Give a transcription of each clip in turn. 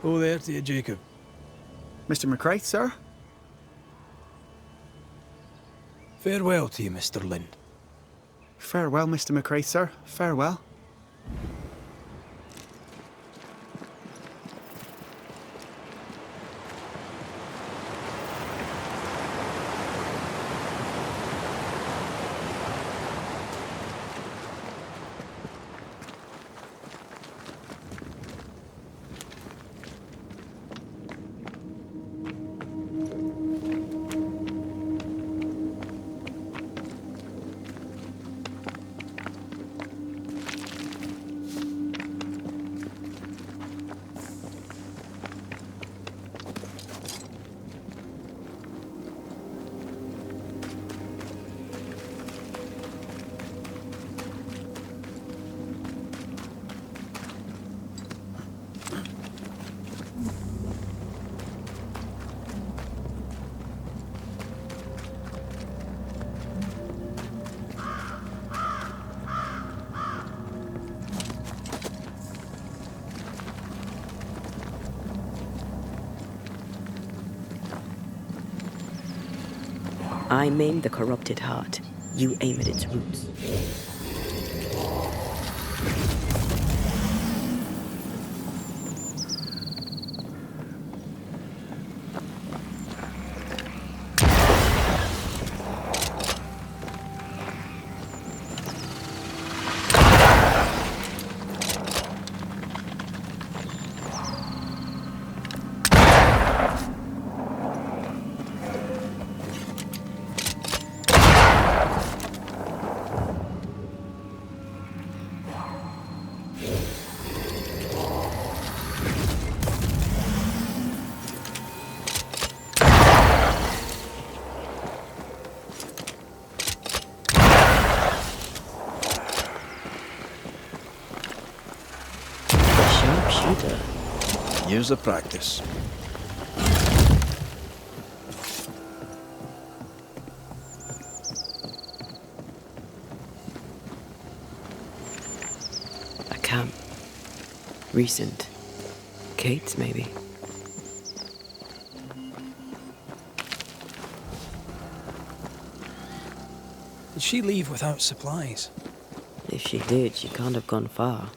Oh, there to you, Jacob. Mr. McRaith, sir? Farewell to you, Mr. Lind. Farewell, Mr. McRaith, sir. Farewell. I maim the corrupted heart. You aim at its roots. Years of practice. A camp. Recent. Kate's, maybe. Did she leave without supplies? If she did, she can't have gone far.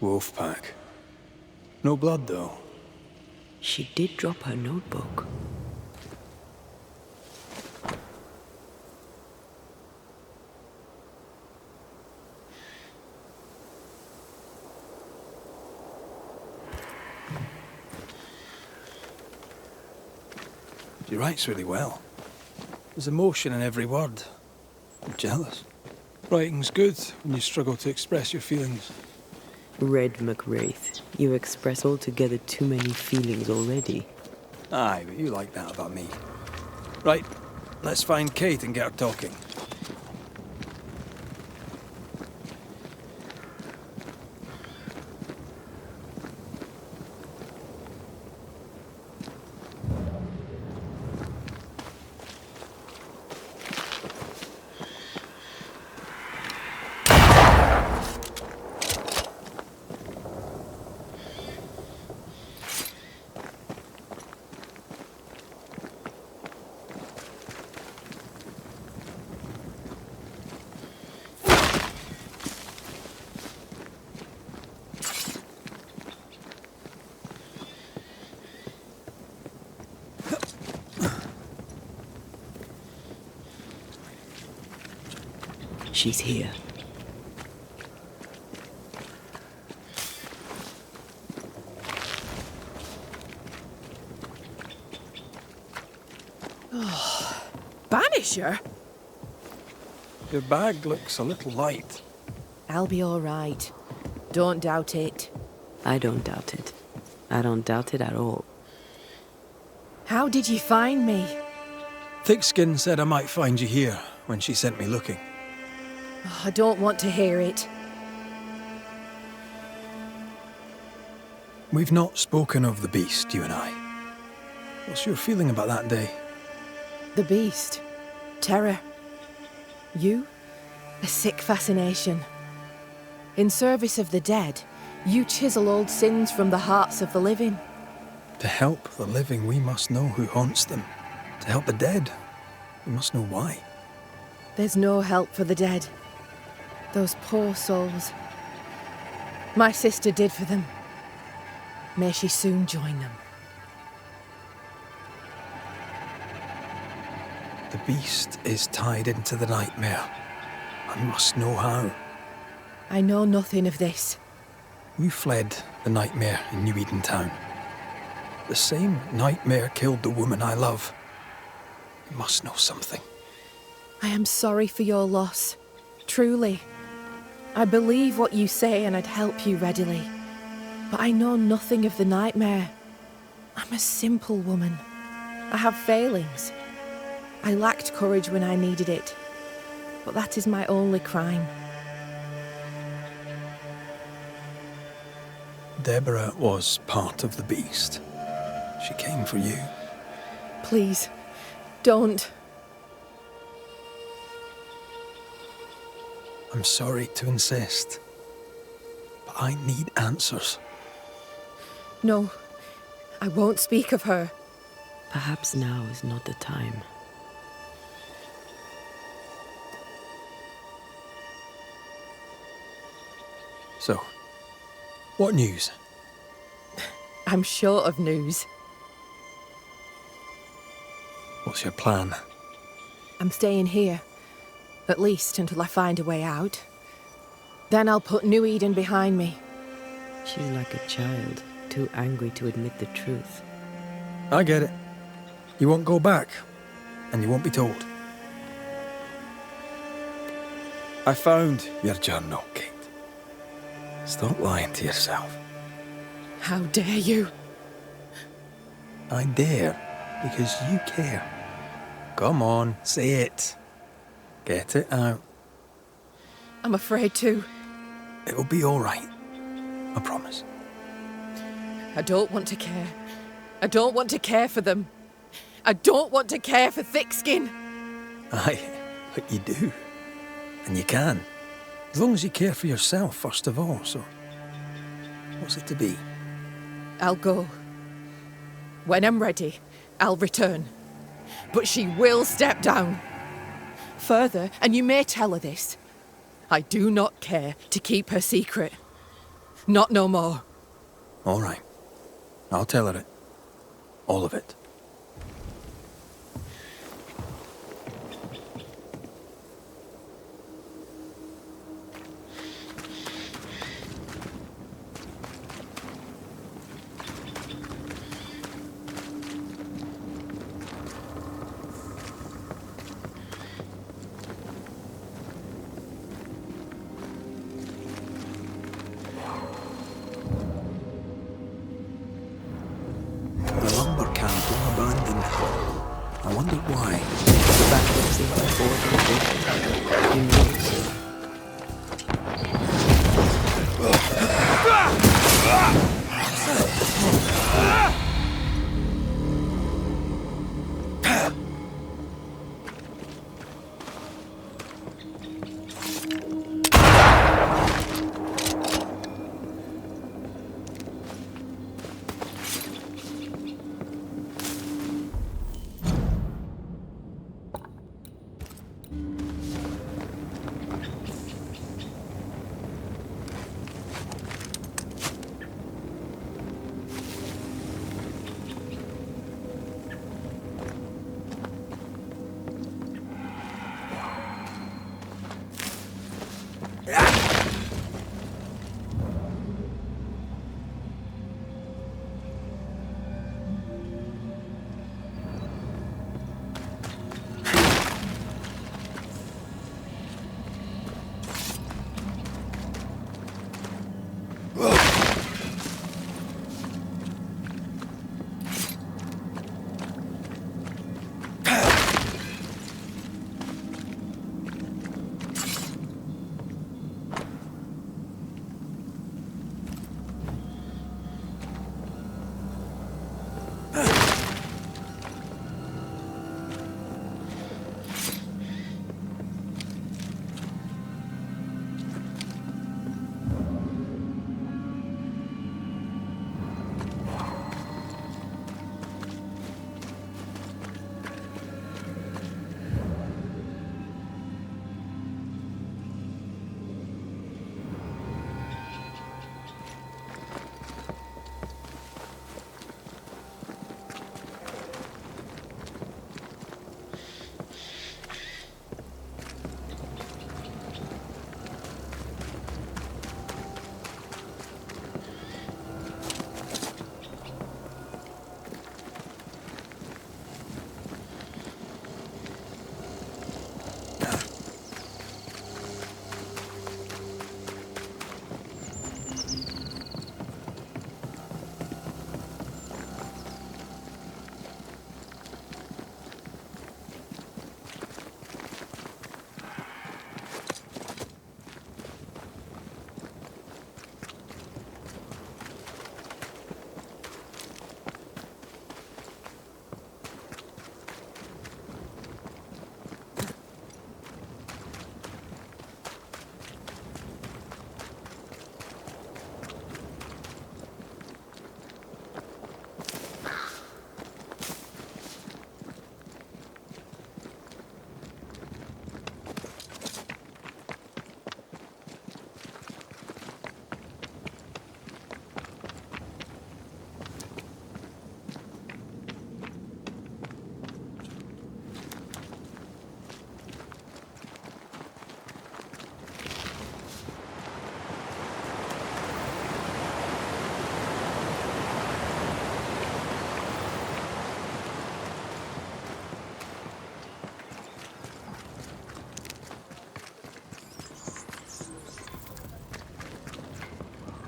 Wolf pack. No blood, though. She did drop her notebook. She writes really well. There's emotion in every word. I'm jealous. Writing's good when you struggle to express your feelings. Red McRaith, you express altogether too many feelings already. Aye, but you like that about me. Right, let's find Kate and get her talking. She's here. Banisher? Your bag looks a little light. I'll be all right. Don't doubt it. I don't doubt it. I don't doubt it at all. How did you find me? Thickskin said I might find you here when she sent me looking. Oh, I don't want to hear it. We've not spoken of the beast, you and I. What's your feeling about that day? The beast. Terror. You? A sick fascination. In service of the dead, you chisel old sins from the hearts of the living. To help the living, we must know who haunts them. To help the dead, we must know why. There's no help for the dead. Those poor souls. My sister did for them. May she soon join them. The beast is tied into the nightmare. I must know how. I know nothing of this. We fled the nightmare in New Eden Town. The same nightmare killed the woman I love. You must know something. I am sorry for your loss. Truly. I believe what you say and I'd help you readily. But I know nothing of the nightmare. I'm a simple woman. I have failings. I lacked courage when I needed it. But that is my only crime. Deborah was part of the beast. She came for you. Please, don't. I'm sorry to insist, but I need answers. No, I won't speak of her. Perhaps now is not the time. So, what news? I'm short of news. What's your plan? I'm staying here. At least until I find a way out. Then I'll put New Eden behind me. She's like a child, too angry to admit the truth. I get it. You won't go back, and you won't be told. I found your journal, Kate. Stop lying to yourself. How dare you? I dare, because you care. Come on, say it. Get it out. I'm afraid to. It'll be all right. I promise. I don't want to care. I don't want to care for them. I don't want to care for thick skin. Aye, but you do. And you can. As long as you care for yourself, first of all, so... What's it to be? I'll go. When I'm ready, I'll return. But she will step down. Further, and you may tell her this, I do not care to keep her secret. Not no more. All right. I'll tell her it. All of it. The lumber camp all abandoned. I wonder why. The bankruptcy before the Immerse.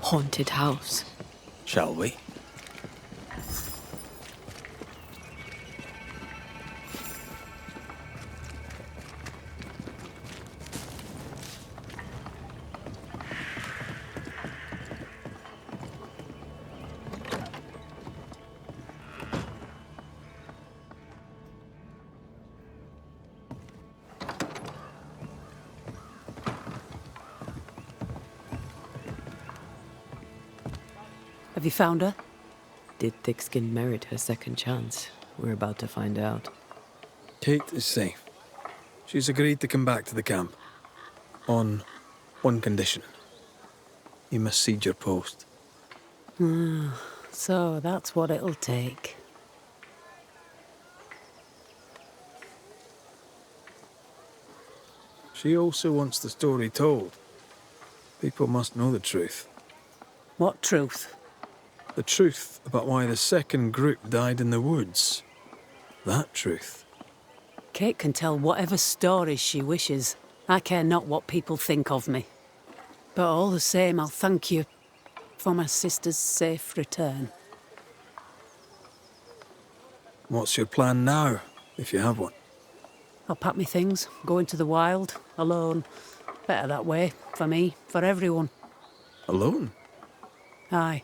haunted house. Shall we? Have you found her? Did Thickskin merit her second chance? We're about to find out. Kate is safe. She's agreed to come back to the camp. On one condition. You must cede your post. So that's what it'll take. She also wants the story told. People must know the truth. What truth? The truth about why the second group died in the woods. That truth. Kate can tell whatever stories she wishes. I care not what people think of me. But all the same, I'll thank you for my sister's safe return. What's your plan now, if you have one? I'll pack me things, go into the wild, alone. Better that way, for me, for everyone. Alone? Aye,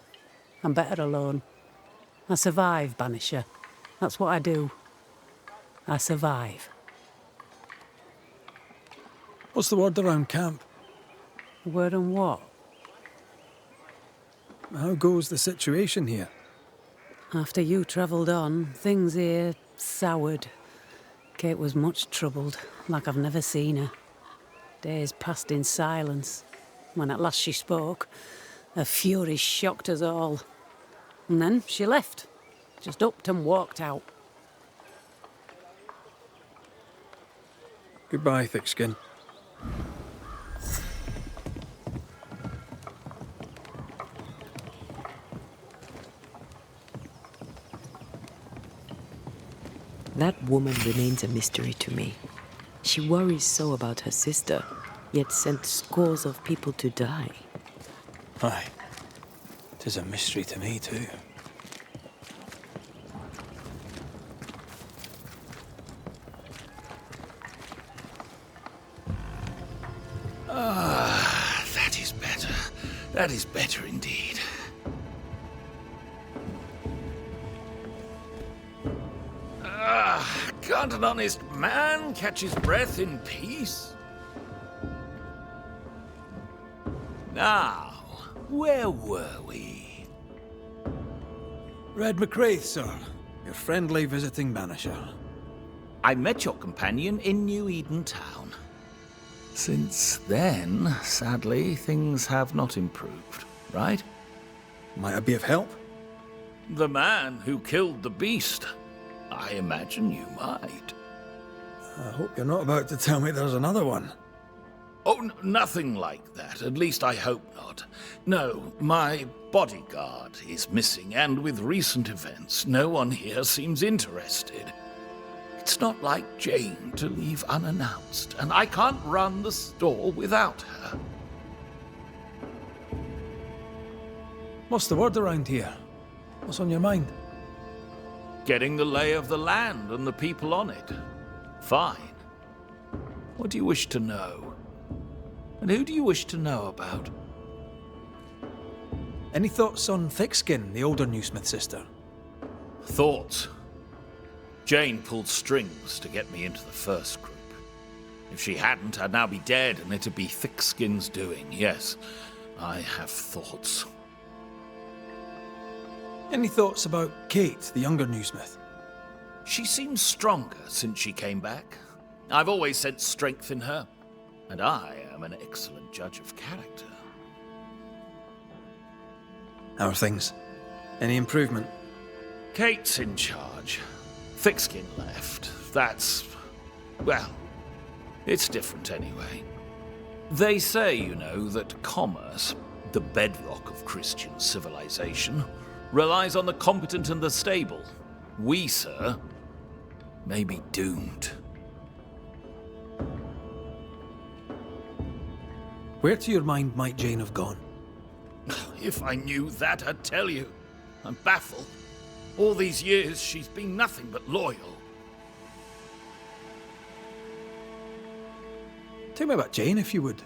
I'm better alone. I survive, Banisher. That's what I do. I survive. What's the word around camp? Word on what? How goes the situation here? After you travelled on, things here soured. Kate was much troubled, like I've never seen her. Days passed in silence. When at last she spoke, her fury shocked us all. And then she left. Just upped and walked out. Goodbye, Thickskin. That woman remains a mystery to me. She worries so about her sister, yet sent scores of people to die. Aye. 'Tis a mystery to me, too. That is better. That is better indeed. Can't an honest man catch his breath in peace? Now, where were we? Red McRaith, sir. Your friendly visiting banisher. I met your companion in New Eden Town. Since then, sadly, things have not improved, right? Might I be of help? The man who killed the beast. I imagine you might. I hope you're not about to tell me there's another one. Oh, nothing like that. At least I hope not. No, my bodyguard is missing, and with recent events, no one here seems interested. It's not like Jane to leave unannounced, and I can't run the store without her. What's the word around here? What's on your mind? Getting the lay of the land and the people on it. Fine. What do you wish to know? And who do you wish to know about? Any thoughts on Thickskin, the older Newsmith sister? Thoughts? Jane pulled strings to get me into the first group. If she hadn't, I'd now be dead, and it'd be Thickskin's doing. Yes, I have thoughts. Any thoughts about Kate, the younger Newsmith? She seems stronger since she came back. I've always sensed strength in her, and I am an excellent judge of character. How are things? Any improvement? Kate's in charge. Thickskin left. That's... well, it's different anyway. They say, you know, that commerce, the bedrock of Christian civilization, relies on the competent and the stable. We, sir, may be doomed. Where to your mind might Jane have gone? If I knew that, I'd tell you. I'm baffled. All these years, she's been nothing but loyal. Tell me about Jane, if you would.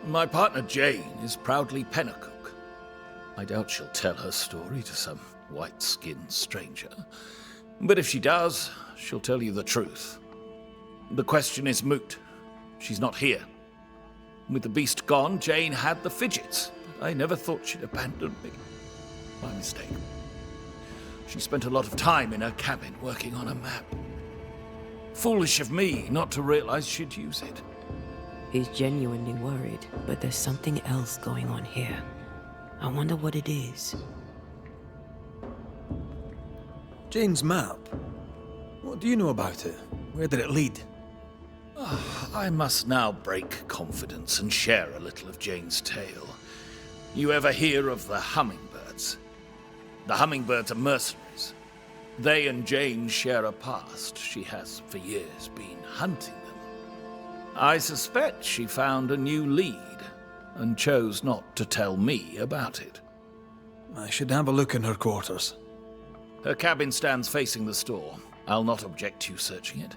My partner Jane is proudly Pennacook. I doubt she'll tell her story to some white-skinned stranger. But if she does, she'll tell you the truth. The question is moot. She's not here. With the beast gone, Jane had the fidgets. But I never thought she'd abandon me. My mistake. She spent a lot of time in her cabin working on a map. Foolish of me not to realize she'd use it. He's genuinely worried, but there's something else going on here. I wonder what it is. Jane's map. What do you know about it? Where did it lead? I must now break confidence and share a little of Jane's tale. You ever hear of the hummingbirds? The hummingbirds are mercenaries. They and Jane share a past. She has, for years, been hunting them. I suspect she found a new lead and chose not to tell me about it. I should have a look in her quarters. Her cabin stands facing the store. I'll not object to you searching it.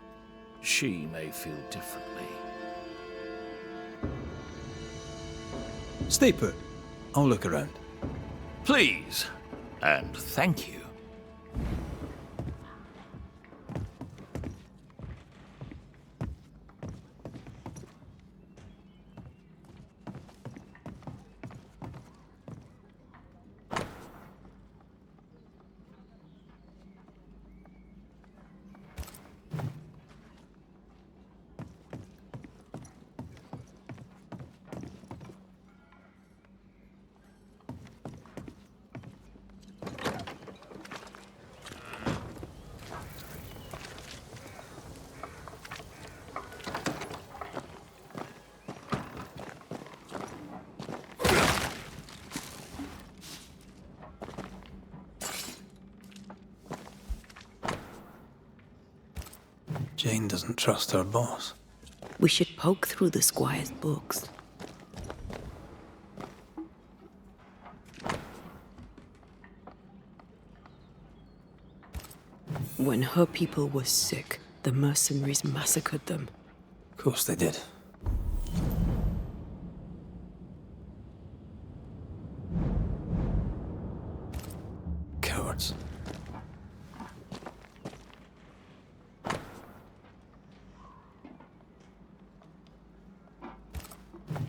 She may feel differently. Stay put. I'll look around. Please, and thank you. Jane doesn't trust her boss. We should poke through the squire's books. When her people were sick, the mercenaries massacred them. Of course they did. Cowards.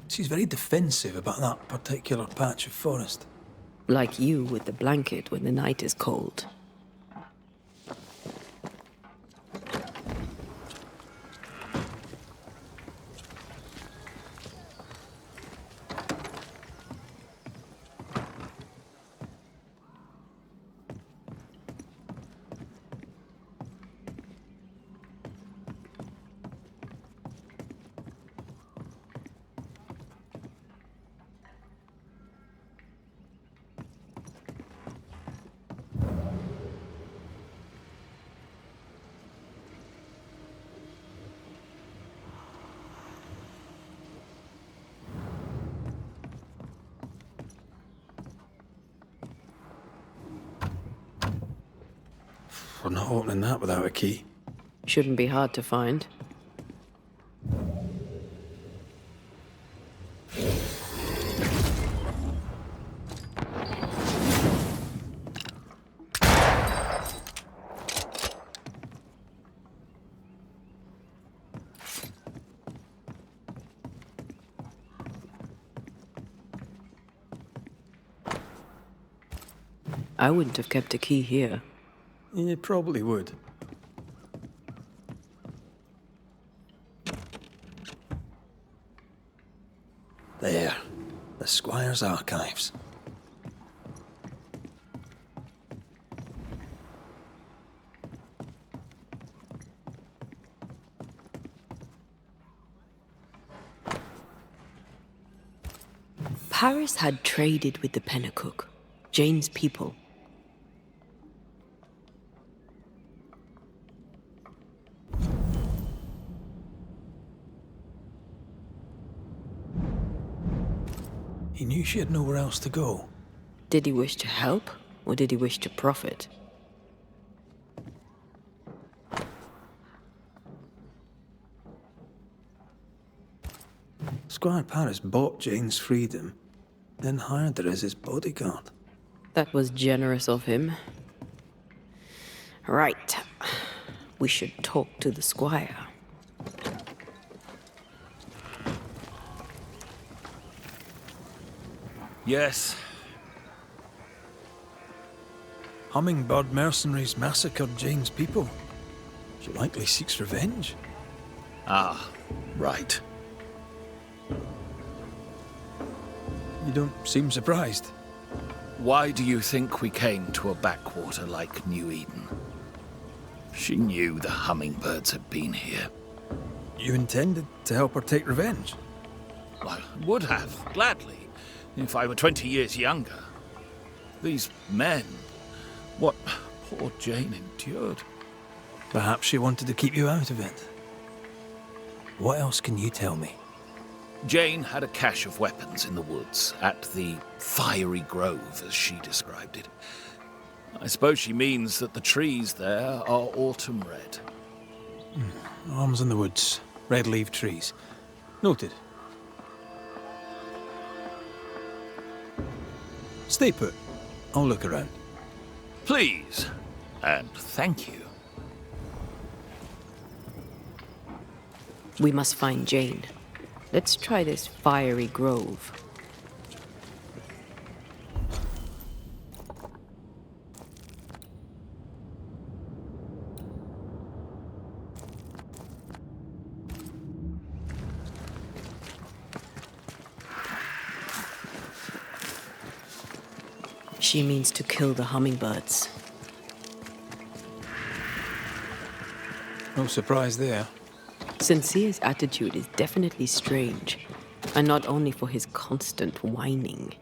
She's very defensive about that particular patch of forest. Like you with the blanket when the night is cold. We're not opening that without a key. Shouldn't be hard to find. I wouldn't have kept a key here. You probably would. There. The Squire's archives. Paris had traded with the Pennacook, Jane's people. He knew she had nowhere else to go. Did he wish to help, or did he wish to profit? Squire Paris bought Jane's freedom, then hired her as his bodyguard. That was generous of him. Right. We should talk to the squire. Yes. Hummingbird mercenaries massacred Jane's people. She likely seeks revenge. Ah, right. You don't seem surprised. Why do you think we came to a backwater like New Eden? She knew the hummingbirds had been here. You intended to help her take revenge? I would have, gladly, if I were 20 years younger. These men, what poor Jane endured. Perhaps she wanted to keep you out of it. What else can you tell me? Jane had a cache of weapons in the woods, at the fiery grove, as she described it. I suppose she means that the trees there are autumn red. Arms in the woods, red-leaved trees. Noted. Stay put. I'll look around. Please, and thank you. We must find Jane. Let's try this fiery grove. She means to kill the hummingbirds. No surprise there. Sincere's attitude is definitely strange, and not only for his constant whining.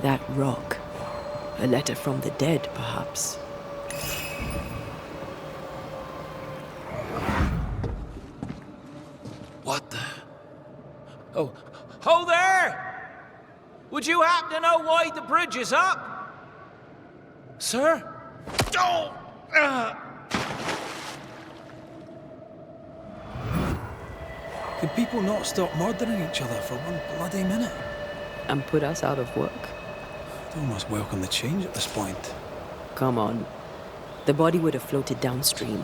That rock. A letter from the dead, perhaps. What the? Oh, ho there! Would you happen to know why the bridge is up? Sir? Oh! Can people not stop murdering each other for one bloody minute? And put us out of work? I'd almost welcome the change at this point. Come on. The body would have floated downstream.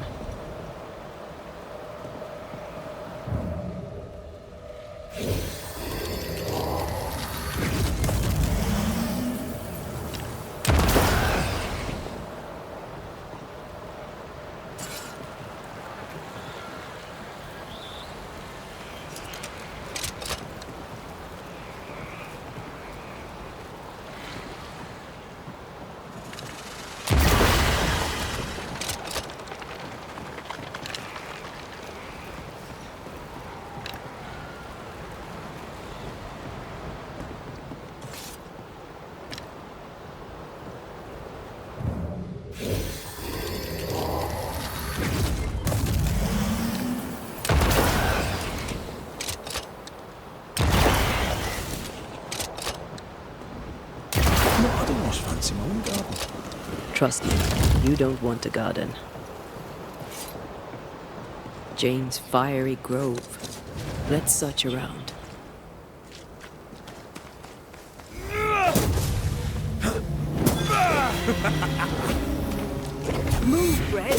Fancy my own garden. Trust me, you don't want a garden. Jane's fiery grove. Let's search around. Move, Red!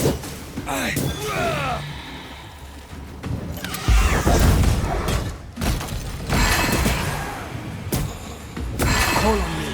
Call on me.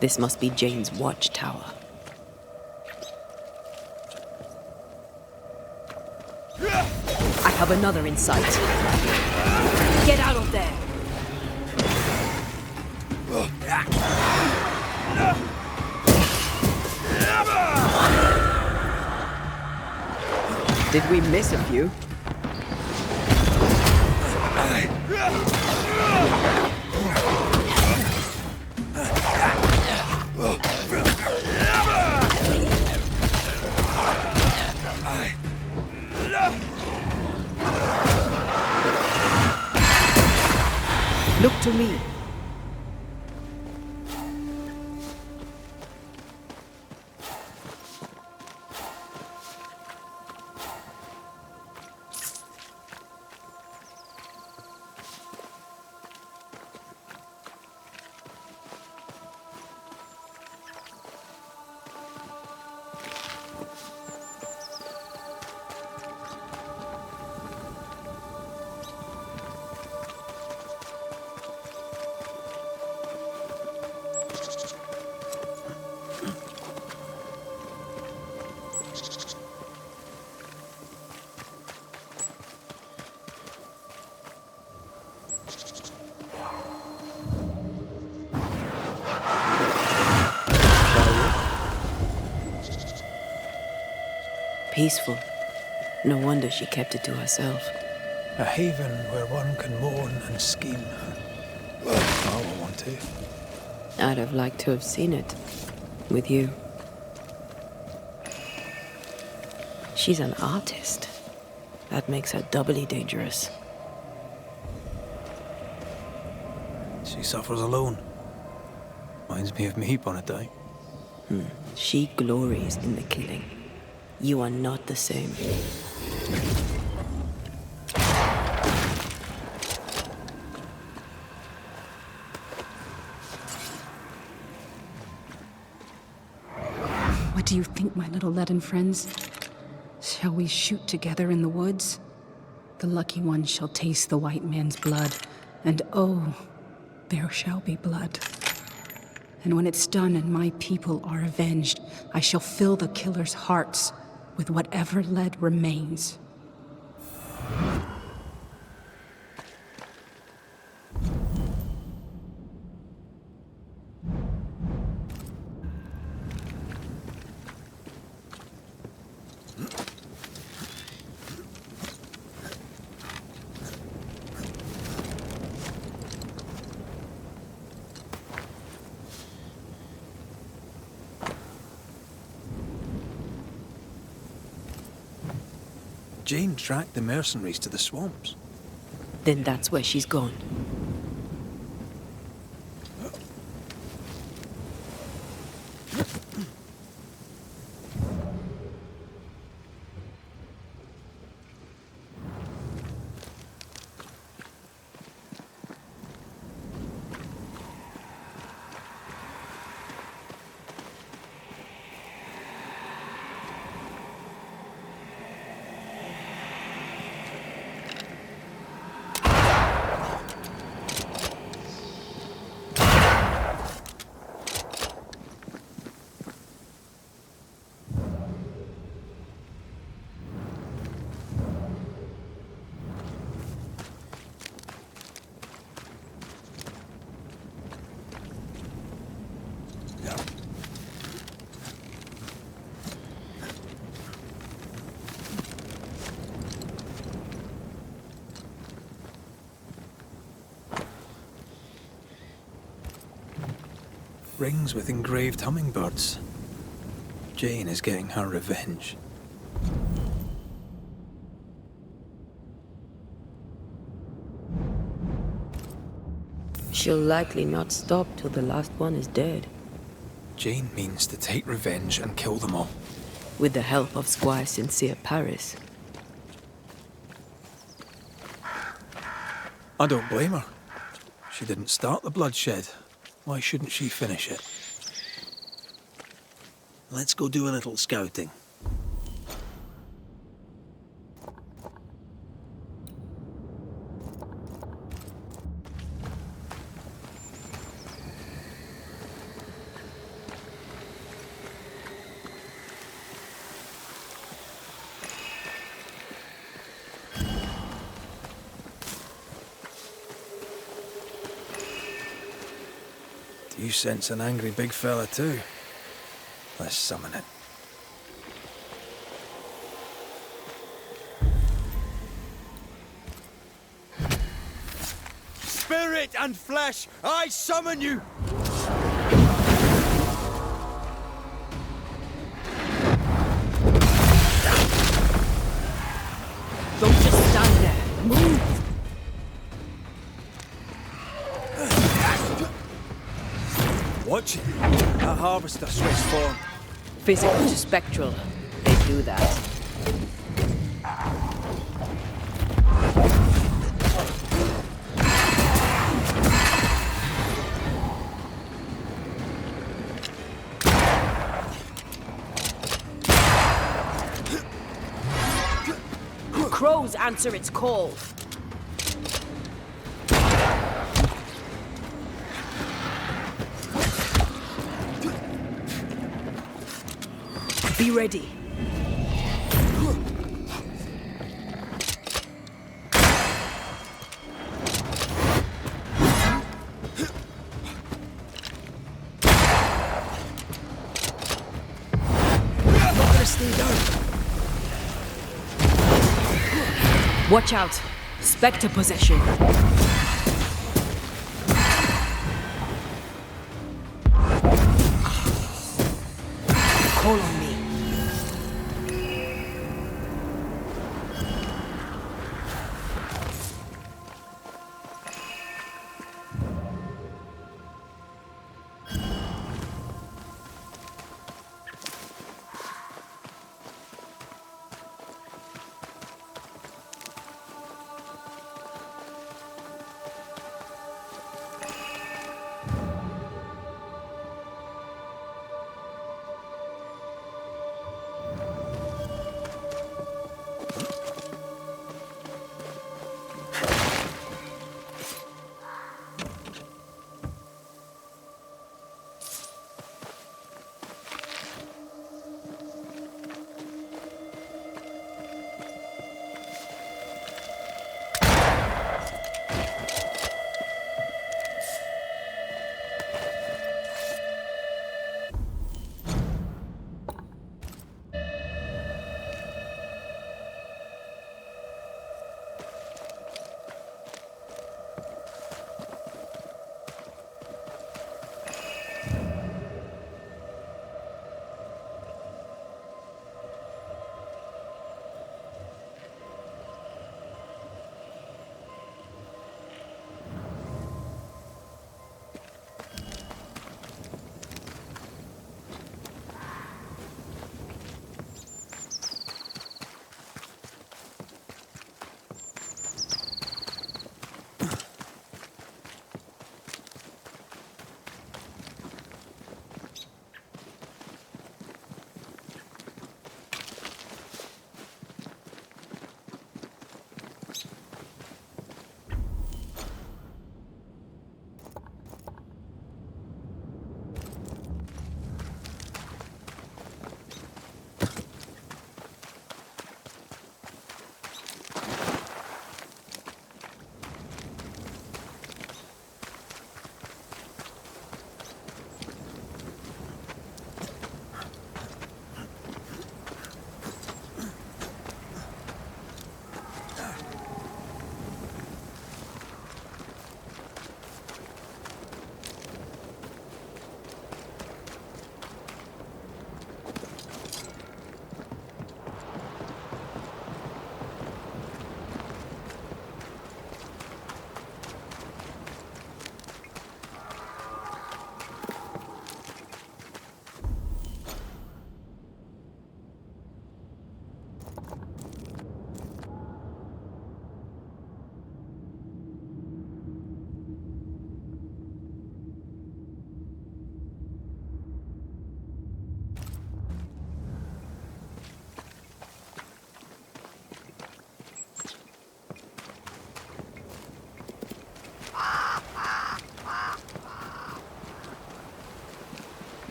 This must be Jane's watchtower. I have another in sight. Get out of there! Did we miss a few? Look to me. Peaceful. No wonder she kept it to herself. A haven where one can mourn and scheme. I want to. I'd have liked to have seen it. With you. She's an artist. That makes her doubly dangerous. She suffers alone. Reminds me of me upon a day. She glories in the killing. You are not the same. What do you think, my little leaden friends? Shall we shoot together in the woods? The lucky one shall taste the white man's blood, and oh, there shall be blood. And when it's done and my people are avenged, I shall fill the killer's hearts with whatever lead remains. Jane tracked the mercenaries to the swamps. Then that's where she's gone. rings with engraved hummingbirds. Jane is getting her revenge. She'll likely not stop till the last one is dead. Jane means to take revenge and kill them all. With the help of Squire Sincere Paris. I don't blame her. She didn't start the bloodshed. Why shouldn't she finish it? Let's go do a little scouting. Do you sense an angry big fella too? Let's summon it. Spirit and flesh, I summon you! Don't just stand there. Move! Watch it. That harvester switched form. Physical to spectral. They do that. Crows answer its call. Be ready. Not gonna stay down. Watch out. Spectre possession. Call on me.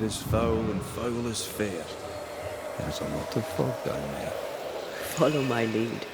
as foul and foul as fair. There's a lot of fog down there. Follow my lead.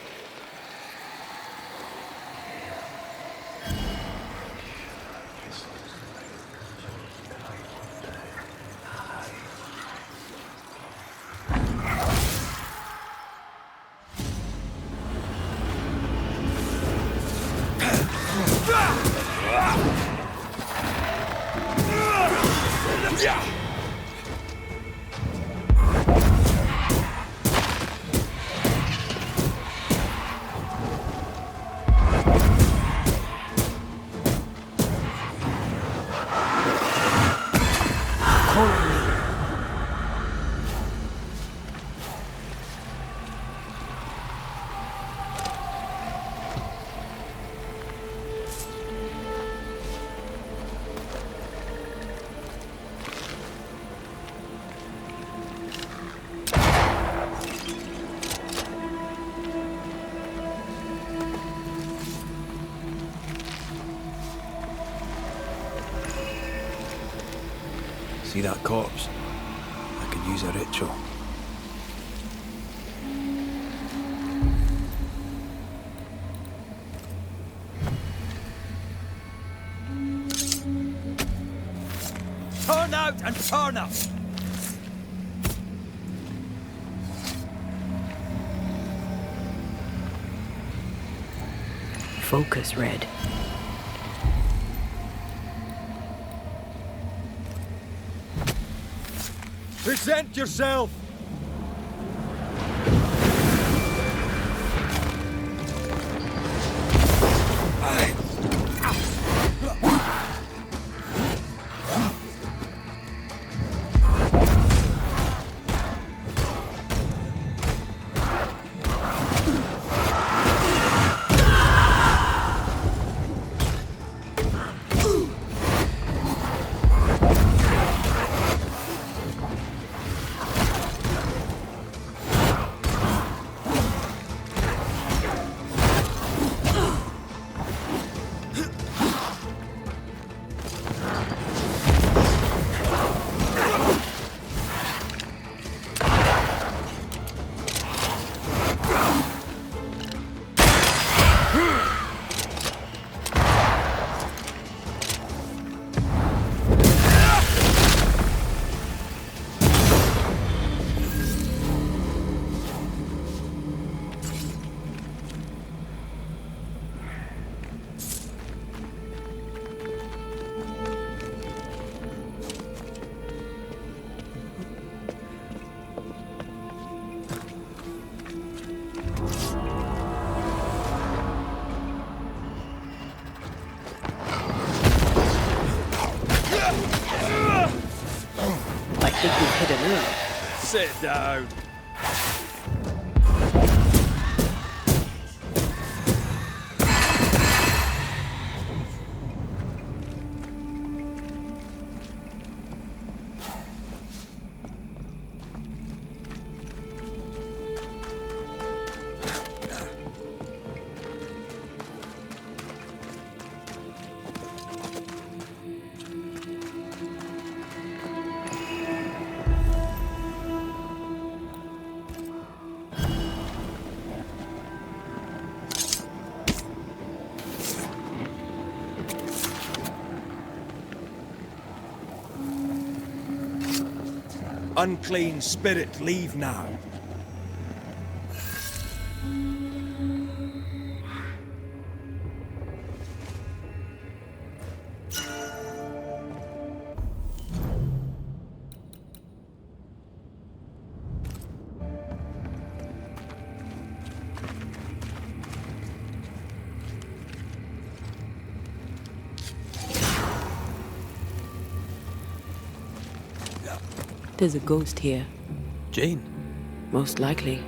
See that corpse? I could use a ritual. Turn out and turn up! Focus, Red. Present yourself! I think we've hit a nerve. Sit down. Unclean spirit, leave now. There's a ghost here. Jane? Most likely.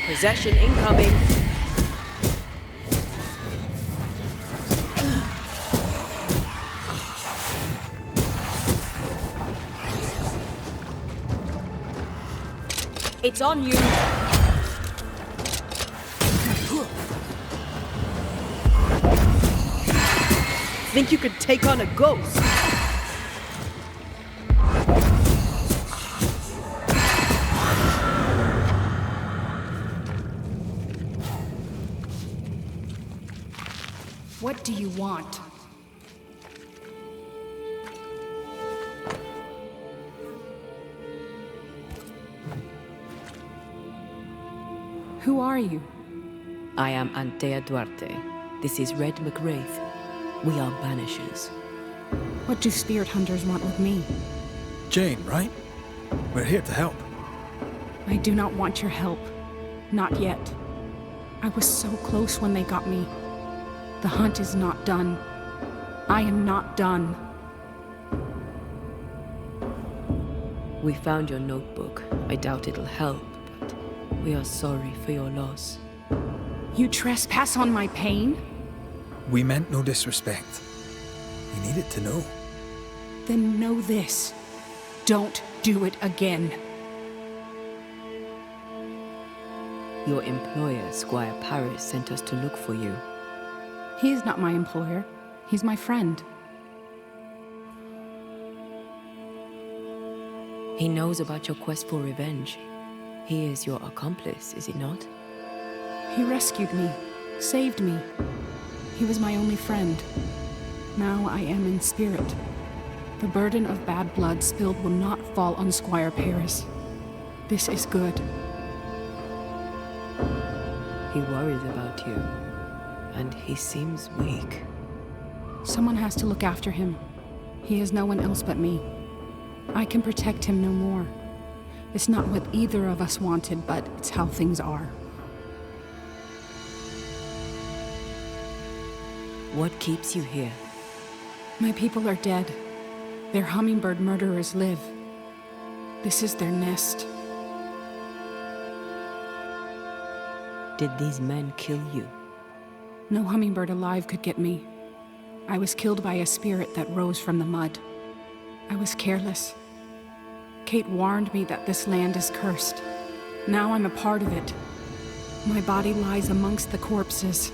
Possession incoming. It's on you. Think you could take on a ghost? What do you want? Who are you? I am Antea Duarte. This is Red Raith. We are Banishers. What do spirit hunters want with me? Jane, right? We're here to help. I do not want your help. Not yet. I was so close when they got me. The hunt is not done. I am not done. We found your notebook. I doubt it'll help, but we are sorry for your loss. You trespass on my pain? We meant no disrespect. You needed to know. Then know this. Don't do it again. Your employer, Squire Paris, sent us to look for you. He is not my employer. He's my friend. He knows about your quest for revenge. He is your accomplice, is he not? He rescued me, saved me. He was my only friend. Now I am in spirit. The burden of bad blood spilled will not fall on Squire Paris. This is good. He worries about you, and he seems weak. Someone has to look after him. He has no one else but me. I can protect him no more. It's not what either of us wanted, but it's how things are. What keeps you here? My people are dead. Their hummingbird murderers live. This is their nest. Did these men kill you? No hummingbird alive could get me. I was killed by a spirit that rose from the mud. I was careless. Kate warned me that this land is cursed. Now I'm a part of it. My body lies amongst the corpses,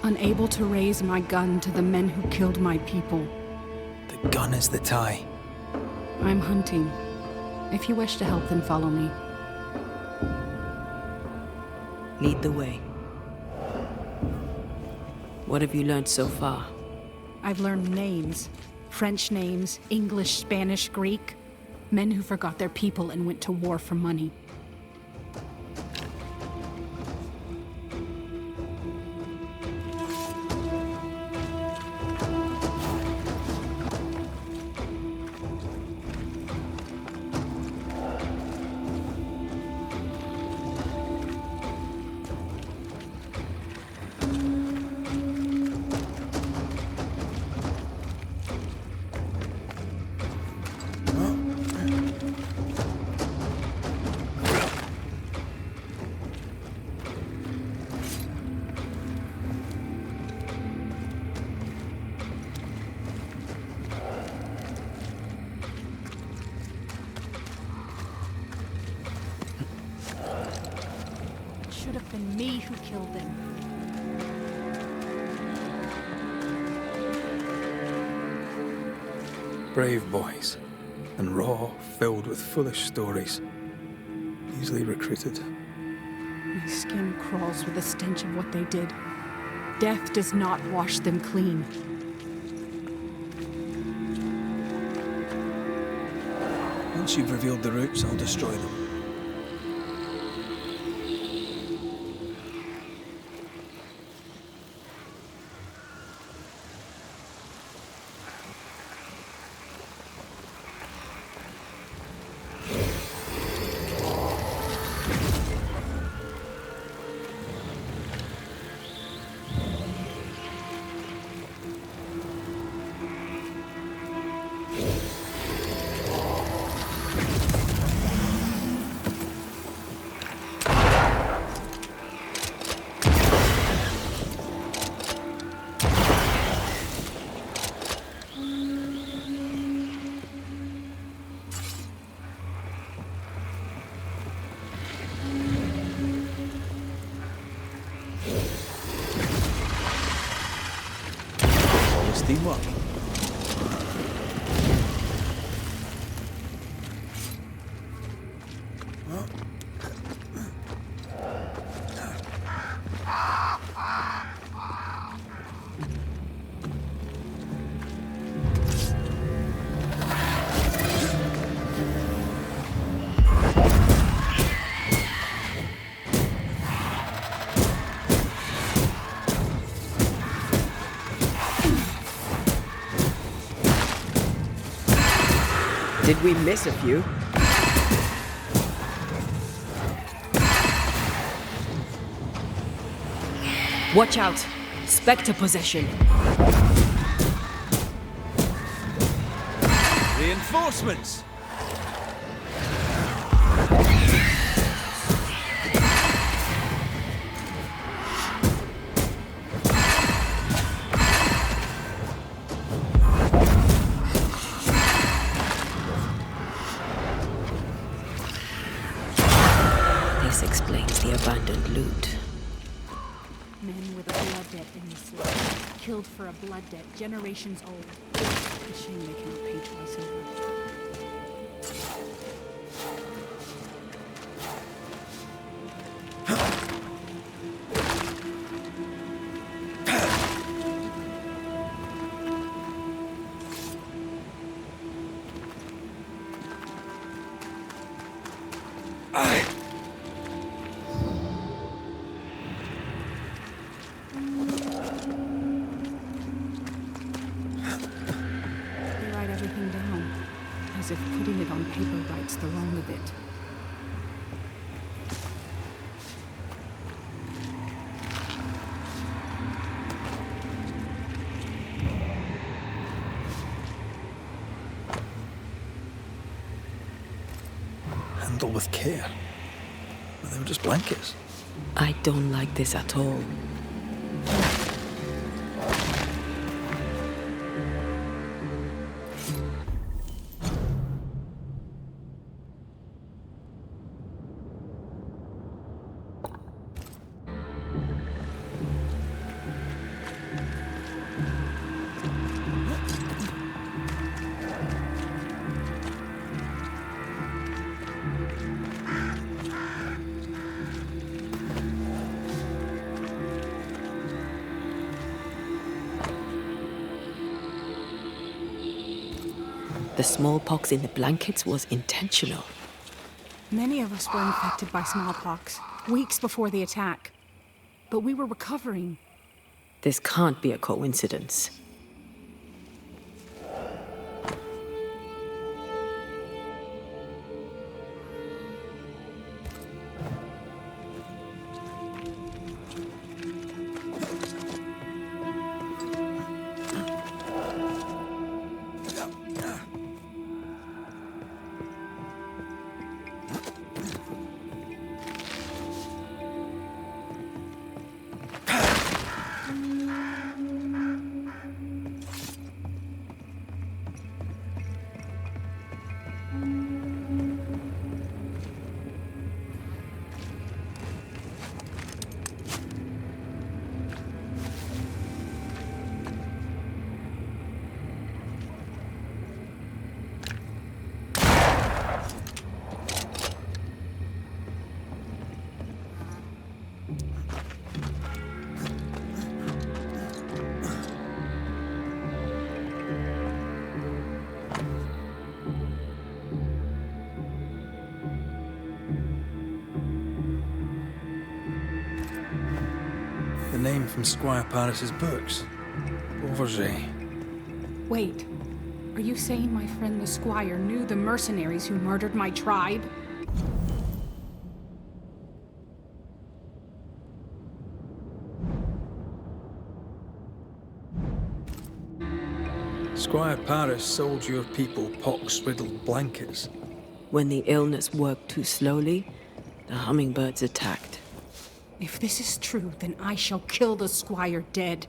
unable to raise my gun to the men who killed my people. The gun is the tie. I'm hunting. If you wish to help, then follow me. Lead the way. What have you learned so far? I've learned names. French names, English, Spanish, Greek. Men who forgot their people and went to war for money. Should have been me who killed them. Brave boys. And raw, filled with foolish stories. Easily recruited. My skin crawls with the stench of what they did. Death does not wash them clean. Once you've revealed the roots, I'll destroy them. teamwork. Did we miss a few? Watch out! Spectre possession! Reinforcements! This explains the abandoned loot. Men with a blood debt in this land, killed for a blood debt generations old. A shame they cannot pay twice over. Everything down, as if putting it on paper rights the wrong of it. Handle with care. Well, they were just blankets. I don't like this at all. The smallpox in the blankets was intentional. Many of us were infected by smallpox, weeks before the attack. But we were recovering. This can't be a coincidence. The name from Squire Paris's books. Overjay. Wait, are you saying my friend the Squire knew the mercenaries who murdered my tribe? Squire Paris sold your people pox-riddled blankets. When the illness worked too slowly, the hummingbirds attacked. If this is true, then I shall kill the Squire dead.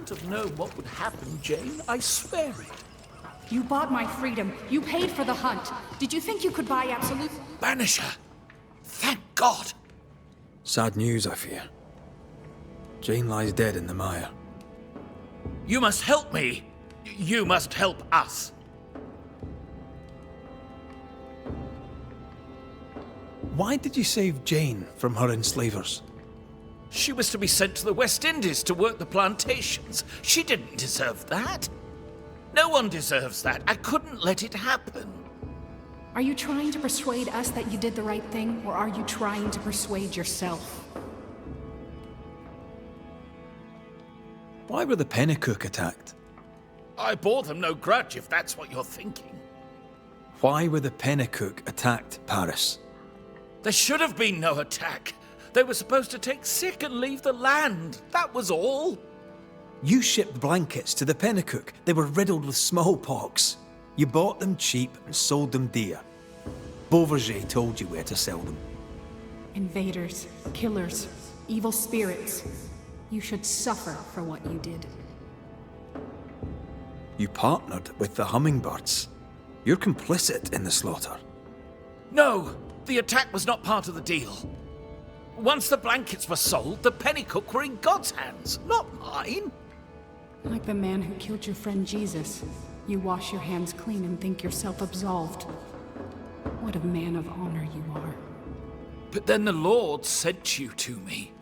couldn't have known what would happen, Jane. I swear it. You bought my freedom. You paid for the hunt. Did you think you could buy absolute... Banisher! Thank God! Sad news, I fear. Jane lies dead in the mire. You must help me. You must help us. Why did you save Jane from her enslavers? She was to be sent to the West Indies to work the plantations. She didn't deserve that. No one deserves that. I couldn't let it happen. Are you trying to persuade us that you did the right thing, or are you trying to persuade yourself? Why were the Pennycook attacked? I bore them no grudge, if that's what you're thinking. Why were the Pennycook attacked, Paris? There should have been no attack. They were supposed to take sick and leave the land. That was all. You shipped blankets to the Pennycook. They were riddled with smallpox. You bought them cheap and sold them dear. Beauverger told you where to sell them. Invaders, killers, evil spirits. You should suffer for what you did. You partnered with the hummingbirds. You're complicit in the slaughter. No, the attack was not part of the deal. Once the blankets were sold, the Pennycook were in God's hands, not mine. Like the man who killed your friend Jesus, you wash your hands clean and think yourself absolved. What a man of honor you are. But then the Lord sent you to me.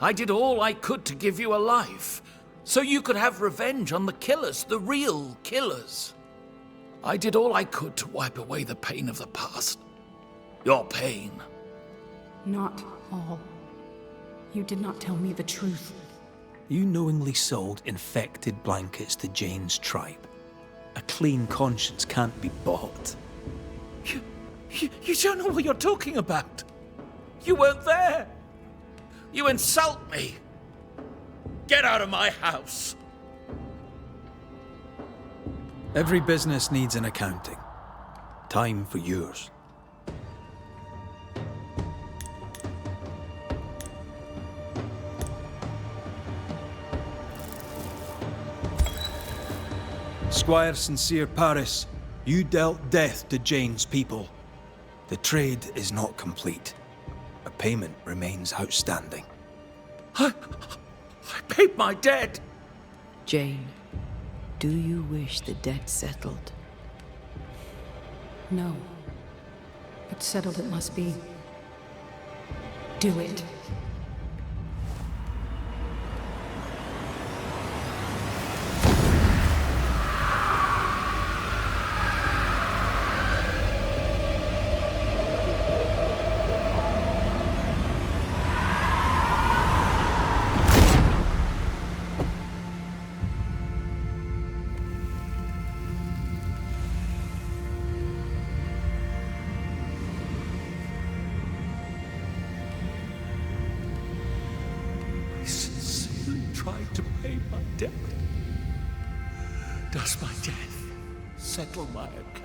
I did all I could to give you a life, so you could have revenge on the killers, the real killers. I did all I could to wipe away the pain of the past. Your pain. Not all. You did not tell me the truth. You knowingly sold infected blankets to Jane's tribe. A clean conscience can't be bought. You don't know what you're talking about. You weren't there. You insult me. Get out of my house. Every business needs an accounting. Time for yours. Squire Sincere Paris, you dealt death to Jane's people. The trade is not complete. A payment remains outstanding. I paid my debt. Jane, do you wish the debt settled? No. But settled it must be. Do it. Tried to pay my debt. Does my death settle my account?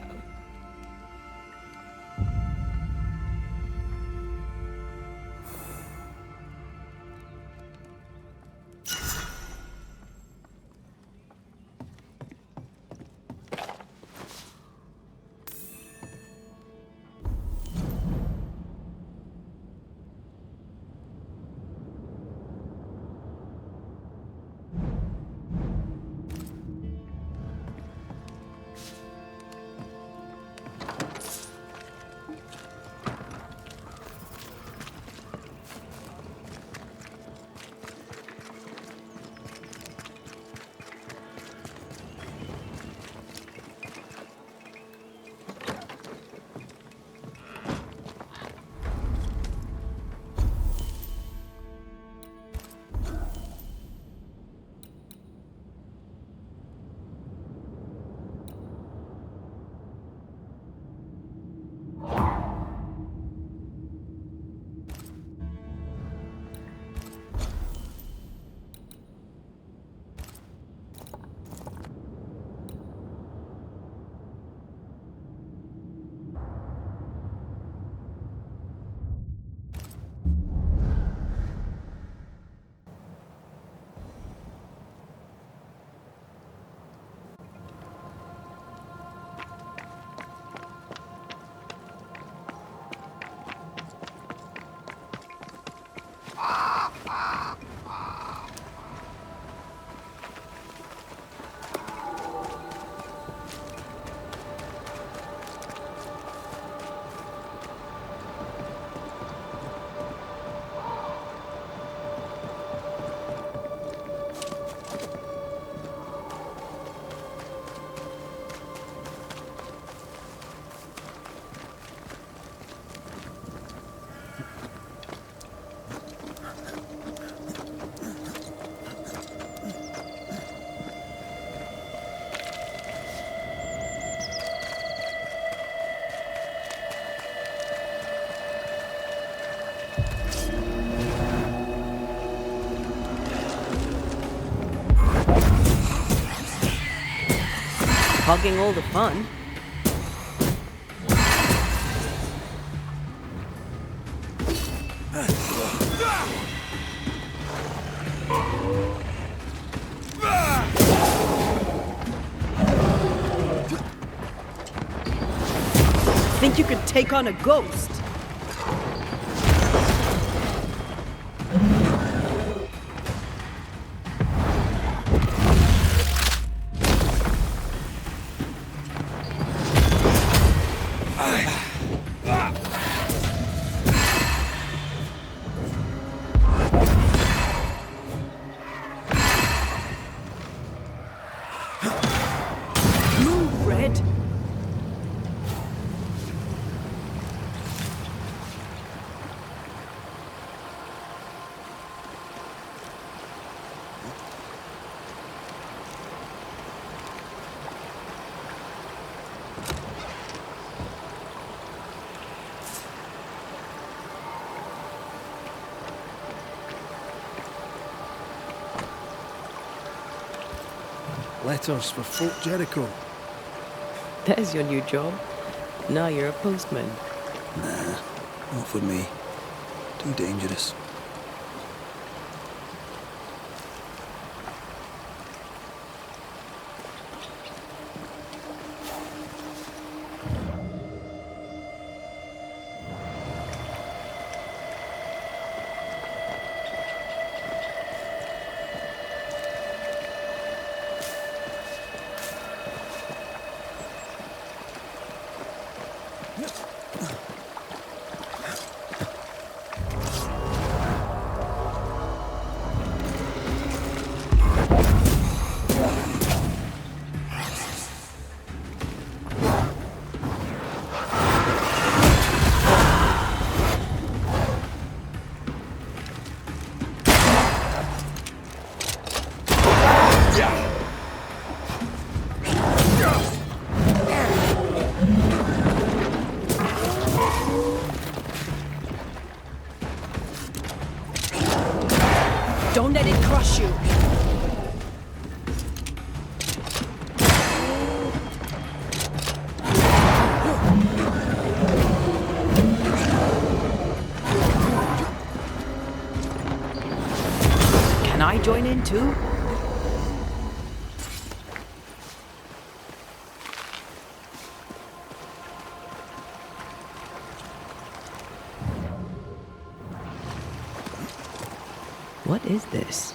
hogging all the fun. Think you could take on a ghost? Move, Red. Letters for Fort Jericho. There's your new job. Now you're a postman. Nah, not for me. Too dangerous. Don't let it crush you. Can I join in too? What is this?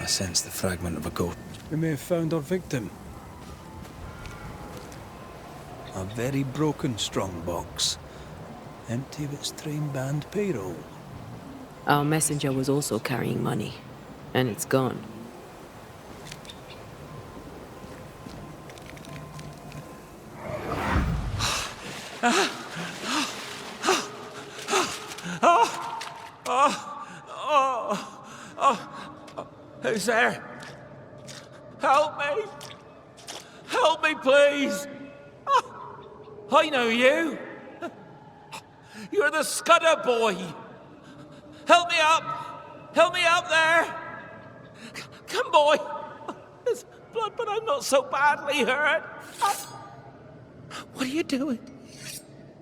I sense the fragment of a ghost. We may have found our victim. A very broken strongbox. Empty of its train band payroll. Our messenger was also carrying money, and it's gone. Who's there? Help me! Help me, please! I know you! You're the Scudder boy! Help me up! Help me up there! Come, boy! There's blood, but I'm not so badly hurt. What are you doing?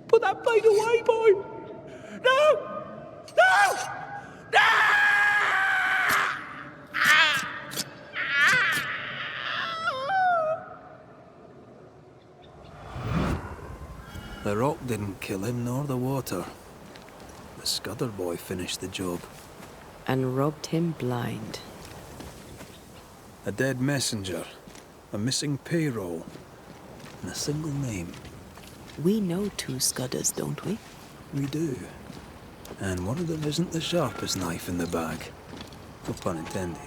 Put that blade away, boy! No! No! No! The rock didn't kill him, nor the water. The Scudder boy finished the job. And robbed him blind. A dead messenger, a missing payroll, and a single name. We know 2 Scudders, don't we? We do. And one of them isn't the sharpest knife in the bag. No pun intended.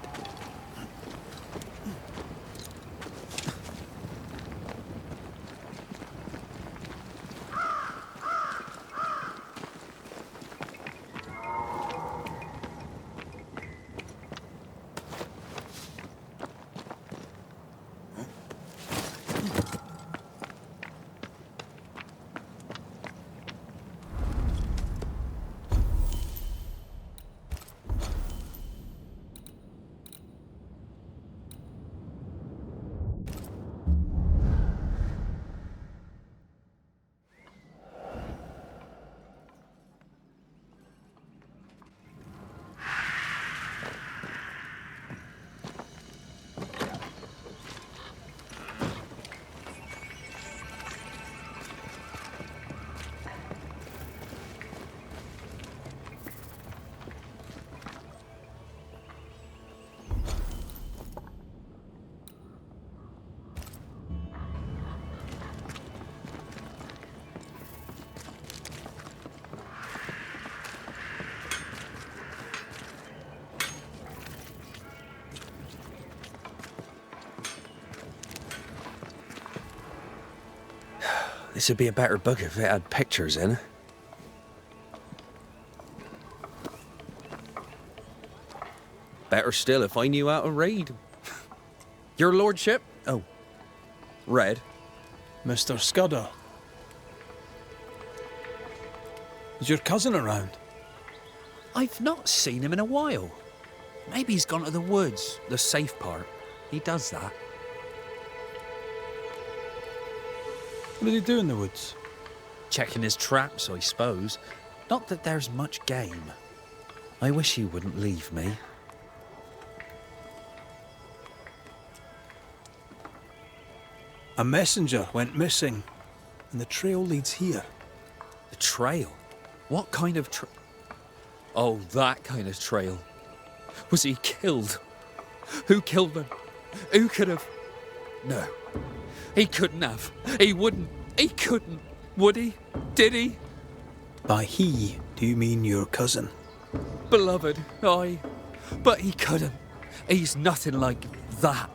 This would be a better book if it had pictures in. Better still if I knew how to read. Your lordship? Oh. Red. Mr. Scudder. Is your cousin around? I've not seen him in a while. Maybe he's gone to the woods, the safe part. He does that. What did he do in the woods? Checking his traps, I suppose. Not that there's much game. I wish he wouldn't leave me. A messenger went missing, and the trail leads here. The trail? What kind of Oh, that kind of trail. Was he killed? Who killed him? Who could have? No. He couldn't have. He wouldn't. He couldn't. Would he? Did he? By he, do you mean your cousin? Beloved, aye. But he couldn't. He's nothing like that.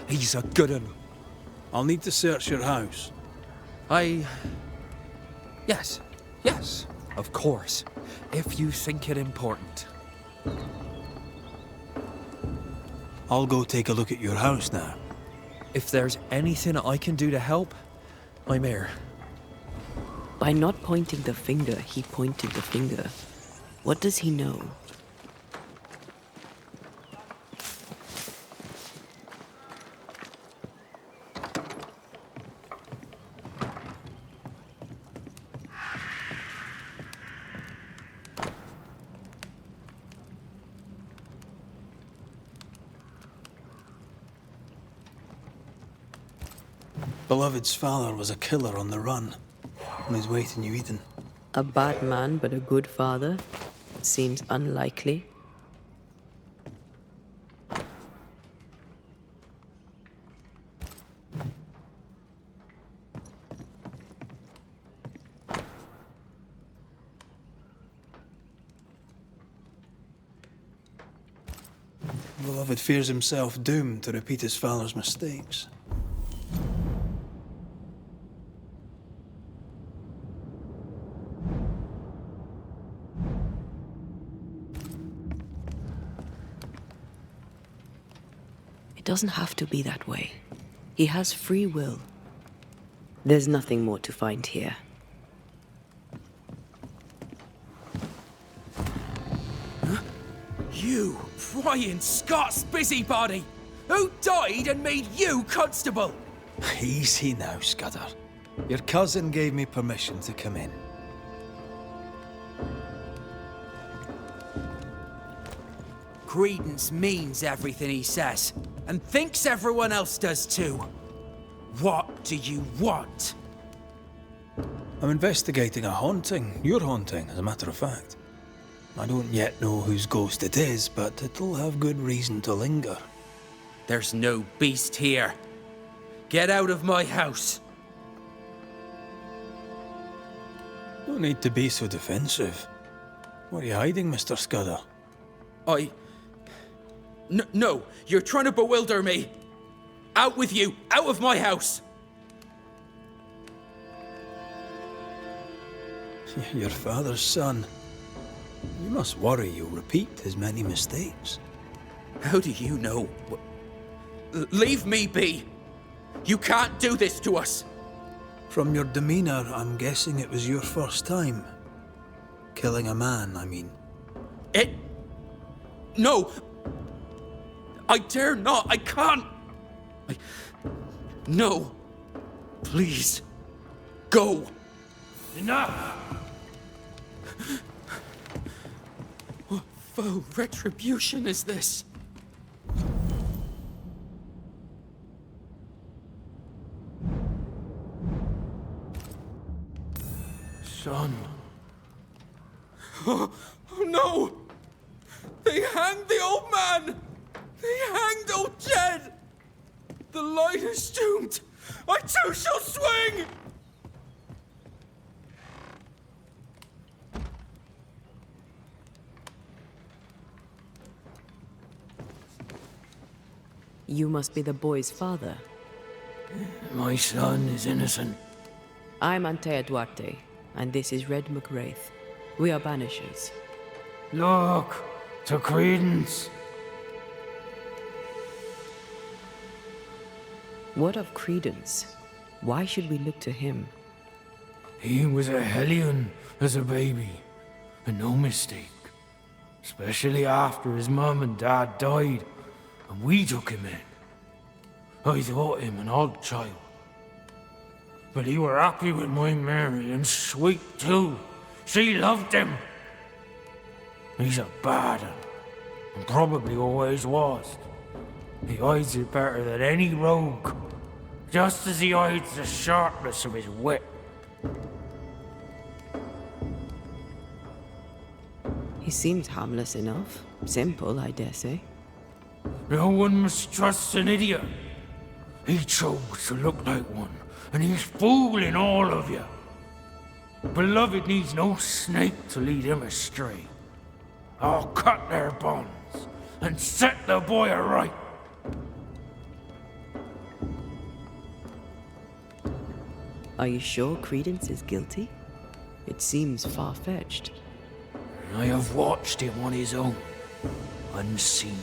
He's a good un. I'll need to search your house. Yes, of course. If you think it important. I'll go take a look at your house now. If there's anything I can do to help, I'm here. By not pointing the finger, he pointed the finger. What does he know? Beloved's father was a killer on the run, on his way to New Eden. A bad man, but a good father? Seems unlikely. Beloved fears himself doomed to repeat his father's mistakes. It doesn't have to be that way. He has free will. There's nothing more to find here. You prying Scots busybody! Who died and made you constable? Easy now, Scudder. Your cousin gave me permission to come in. Credence means everything he says, and thinks everyone else does too. What do you want? I'm investigating a haunting. Your haunting, as a matter of fact. I don't yet know whose ghost it is, but it'll have good reason to linger. There's no beast here. Get out of my house. No need to be so defensive. What are you hiding, Mr. Scudder? No, you're trying to bewilder me. Out with you, out of my house. Your father's son. You must worry you'll repeat his many mistakes. How do you know? Leave me be. You can't do this to us. From your demeanor, I'm guessing it was your first time. Killing a man, I mean. No! I dare not! I can't! No! Please! Go! Enough! What foul retribution is this? Son. Oh no! They hanged the old man! They hanged old Jed! The light is doomed! I too shall swing! You must be the boy's father. My son is innocent. I'm Antea Duarte, and this is Red Raith. We are Banishers. Look to Credence. What of Credence? Why should we look to him? He was a hellion as a baby, and no mistake. Especially after his mum and dad died, and we took him in. I thought him an odd child. But he were happy with my Mary, and sweet too. She loved him. He's a bad un, and probably always was. He hides it better than any rogue, just as he hides the sharpness of his wit. He seems harmless enough. Simple, I dare say. No one mistrusts an idiot. He chose to look like one, and he's fooling all of you. Beloved needs no snake to lead him astray. I'll cut their bonds and set the boy aright. Are you sure Credence is guilty? It seems far-fetched. I have watched him on his own, unseen.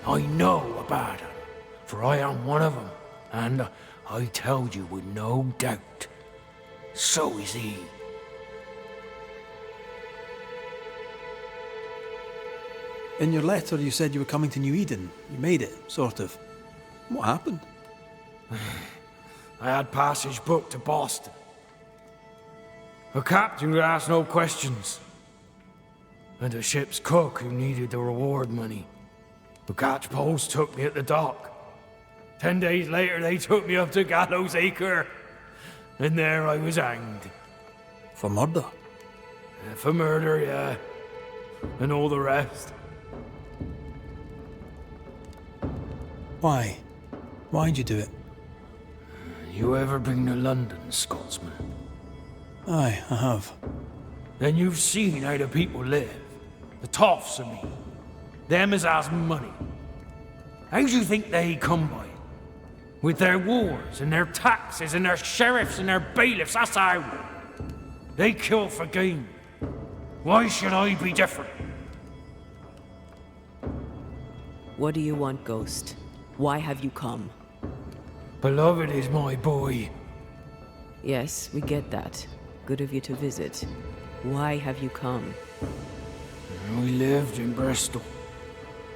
I know about him, for I am one of them, and I tell you with no doubt, so is he. In your letter, you said you were coming to New Eden. You made it, sort of. What happened? I had passage booked to Boston. A captain who asked no questions. And a ship's cook who needed the reward money. The catch post took me at the dock. 10 days later, they took me up to Gallows Acre. And there I was hanged. For murder? For murder, yeah. And all the rest. Why? Why'd you do it? You ever been to London, Scotsman? Aye, I have. Then you've seen how the people live. The toffs, I mean. Them as has money. How do you think they come by? With their wars, and their taxes, and their sheriffs, and their bailiffs, that's how. They kill for gain. Why should I be different? What do you want, Ghost? Why have you come? Beloved is my boy. Yes, we get that. Good of you to visit. Why have you come? We lived in Bristol.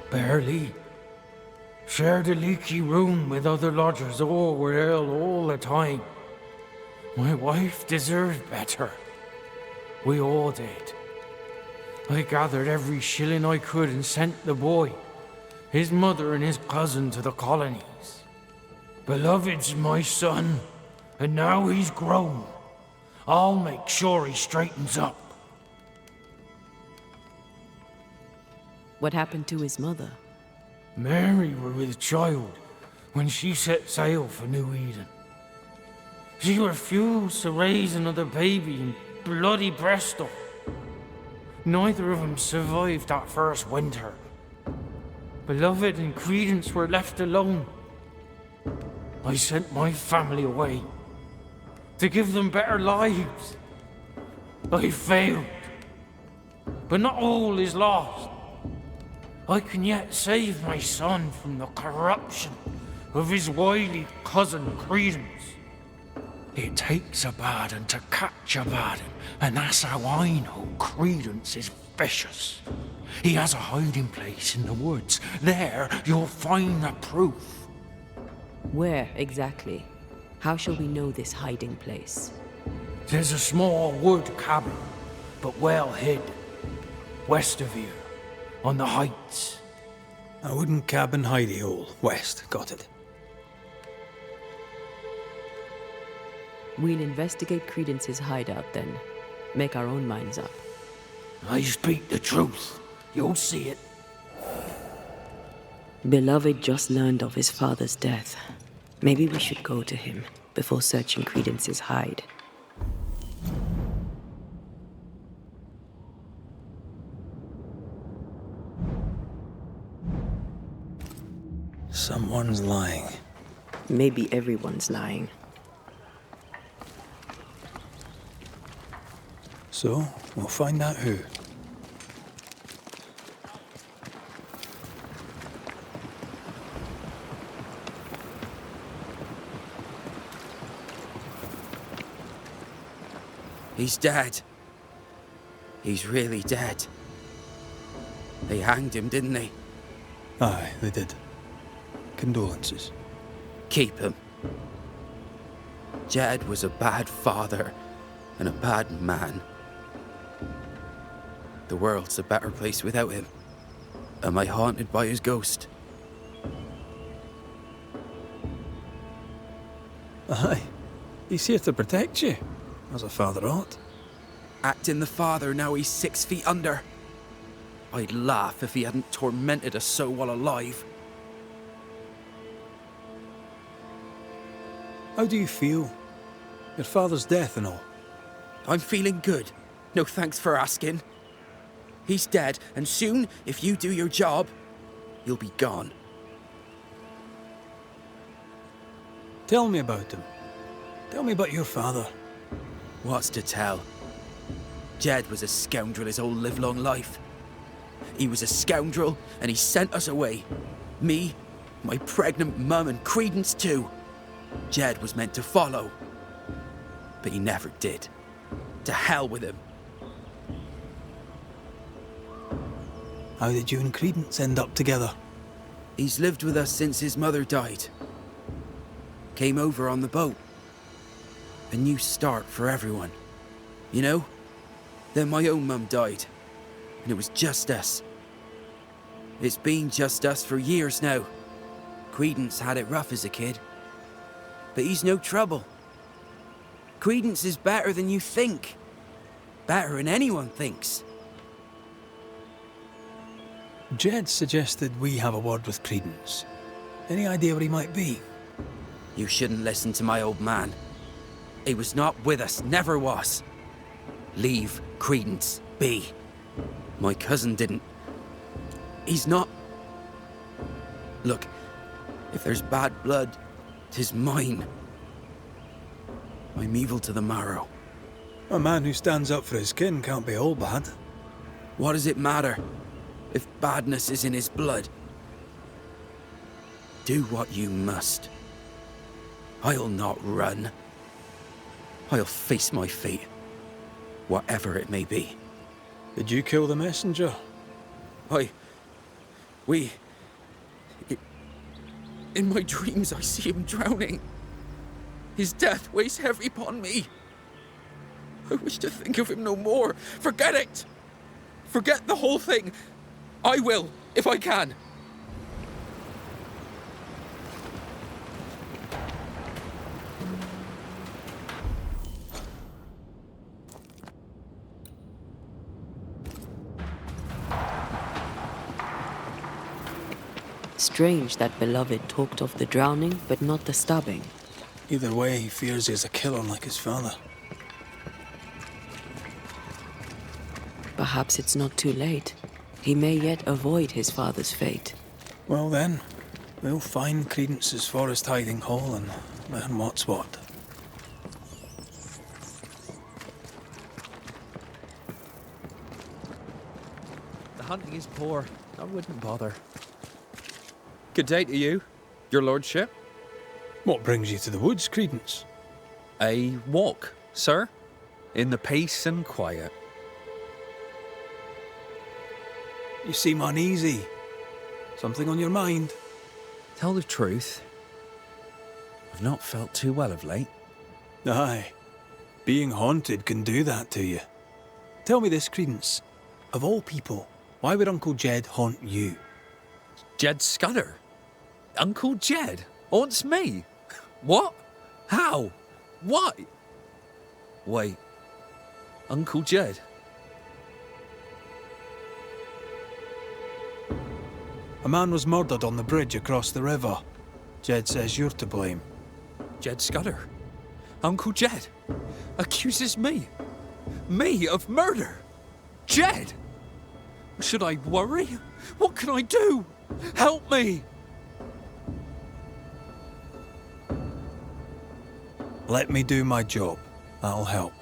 Barely. Shared a leaky room with other lodgers. All were ill all the time. My wife deserved better. We all did. I gathered every shilling I could and sent the boy, his mother and his cousin to the colonies. Beloved's my son, and now he's grown. I'll make sure he straightens up. What happened to his mother? Mary were with child when she set sail for New Eden. She refused to raise another baby in bloody Bristol. Neither of them survived that first winter. Beloved and Credence were left alone. I sent my family away to give them better lives. I failed. But not all is lost. I can yet save my son from the corruption of his wily cousin Credence. It takes a bad un to catch a bad un, and that's how I know Credence is vicious. He has a hiding place in the woods. There you'll find the proof. Where exactly? How shall we know this hiding place? There's a small wood cabin, but well hid, west of here, on the heights. A wooden cabin hidey hole, west, got it. We'll investigate Credence's hideout then. Make our own minds up. I speak the truth. You'll see it. Beloved just learned of his father's death. Maybe we should go to him before searching Credence's hide. Someone's lying. Maybe everyone's lying. So, we'll find out who. He's dead. He's really dead. They hanged him, didn't they? Aye, they did. Condolences. Keep him. Jed was a bad father and a bad man. The world's a better place without him. Am I haunted by his ghost? Aye. He's here to protect you, as a father ought. Acting the father, now he's 6 feet under. I'd laugh if he hadn't tormented us so while alive. How do you feel? Your father's death and all. I'm feeling good. No thanks for asking. He's dead, and soon, if you do your job, you'll be gone. Tell me about him. Tell me about your father. What's to tell? Jed was a scoundrel his whole livelong life. He was a scoundrel, and he sent us away. Me, my pregnant mum, and Credence too. Jed was meant to follow, but he never did. To hell with him. How did you and Credence end up together? He's lived with us since his mother died. Came over on the boat. A new start for everyone. You know? Then my own mum died, and it was just us. It's been just us for years now. Credence had it rough as a kid, but he's no trouble. Credence is better than you think. Better than anyone thinks. Jed suggested we have a word with Credence. Any idea where he might be? You shouldn't listen to my old man. He was not with us, never was. Leave Credence be. My cousin didn't. He's not... Look, if there's bad blood, 'tis mine. I'm evil to the marrow. A man who stands up for his kin can't be all bad. What does it matter if badness is in his blood? Do what you must. I'll not run. I'll face my fate, whatever it may be. Did you kill the messenger? In my dreams I see him drowning. His death weighs heavy upon me. I wish to think of him no more. Forget it! Forget the whole thing. I will, if I can. Strange that beloved talked of the drowning, but not the stabbing. Either way, he fears he's a killer like his father. Perhaps it's not too late. He may yet avoid his father's fate. Well then, we'll find Credence's forest hiding hole and learn what's what. The hunting is poor. I wouldn't bother. Good day to you, your lordship. What brings you to the woods, Credence? A walk, sir, in the peace and quiet. You seem uneasy. Something on your mind? Tell the truth, I've not felt too well of late. Aye. Being haunted can do that to you. Tell me this, Credence. Of all people, why would Uncle Jed haunt you? Jed Scudder? Uncle Jed haunts me? What? How? Why? Wait. Uncle Jed? A man was murdered on the bridge across the river. Jed says you're to blame. Jed Scudder? Uncle Jed? Accuses me? Me of murder? Jed? Should I worry? What can I do? Help me! Let me do my job. That'll help.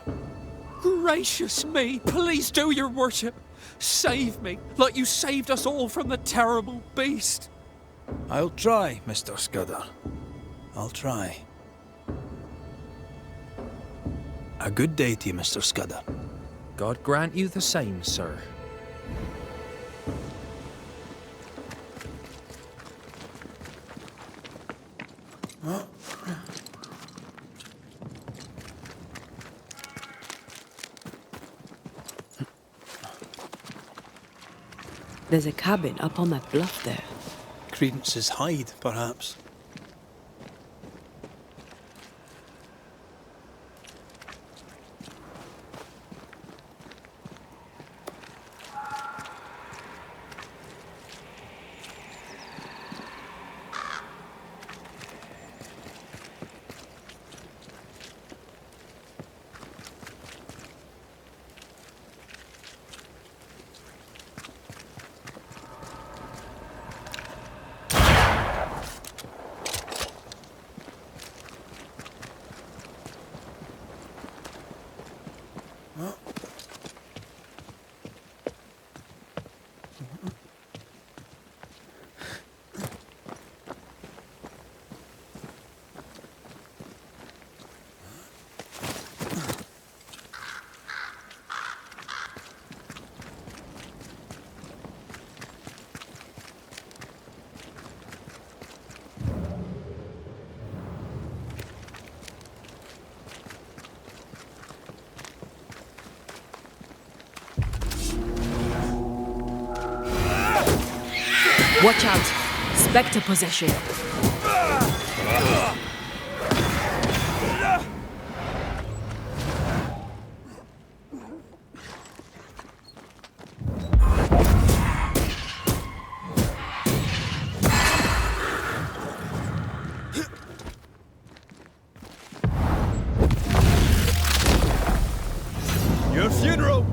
Gracious me, please do, your worship. Save me, like you saved us all from the terrible beast. I'll try, Mr. Scudder. I'll try. A good day to you, Mr. Scudder. God grant you the same, sir. There's a cabin up on that bluff there. Credence's hide, perhaps. Watch out! Spectre possession. Your funeral!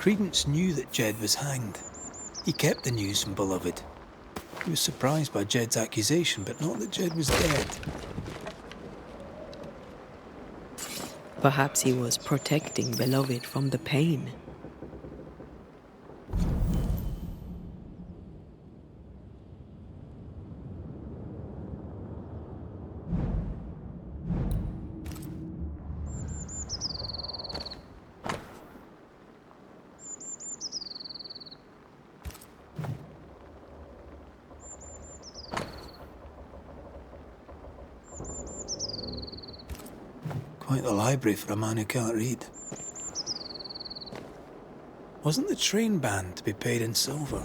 Credence knew that Jed was hanged. He kept the news from Beloved. He was surprised by Jed's accusation, but not that Jed was dead. Perhaps he was protecting Beloved from the pain. Quite the library for a man who can't read. Wasn't the train band to be paid in silver?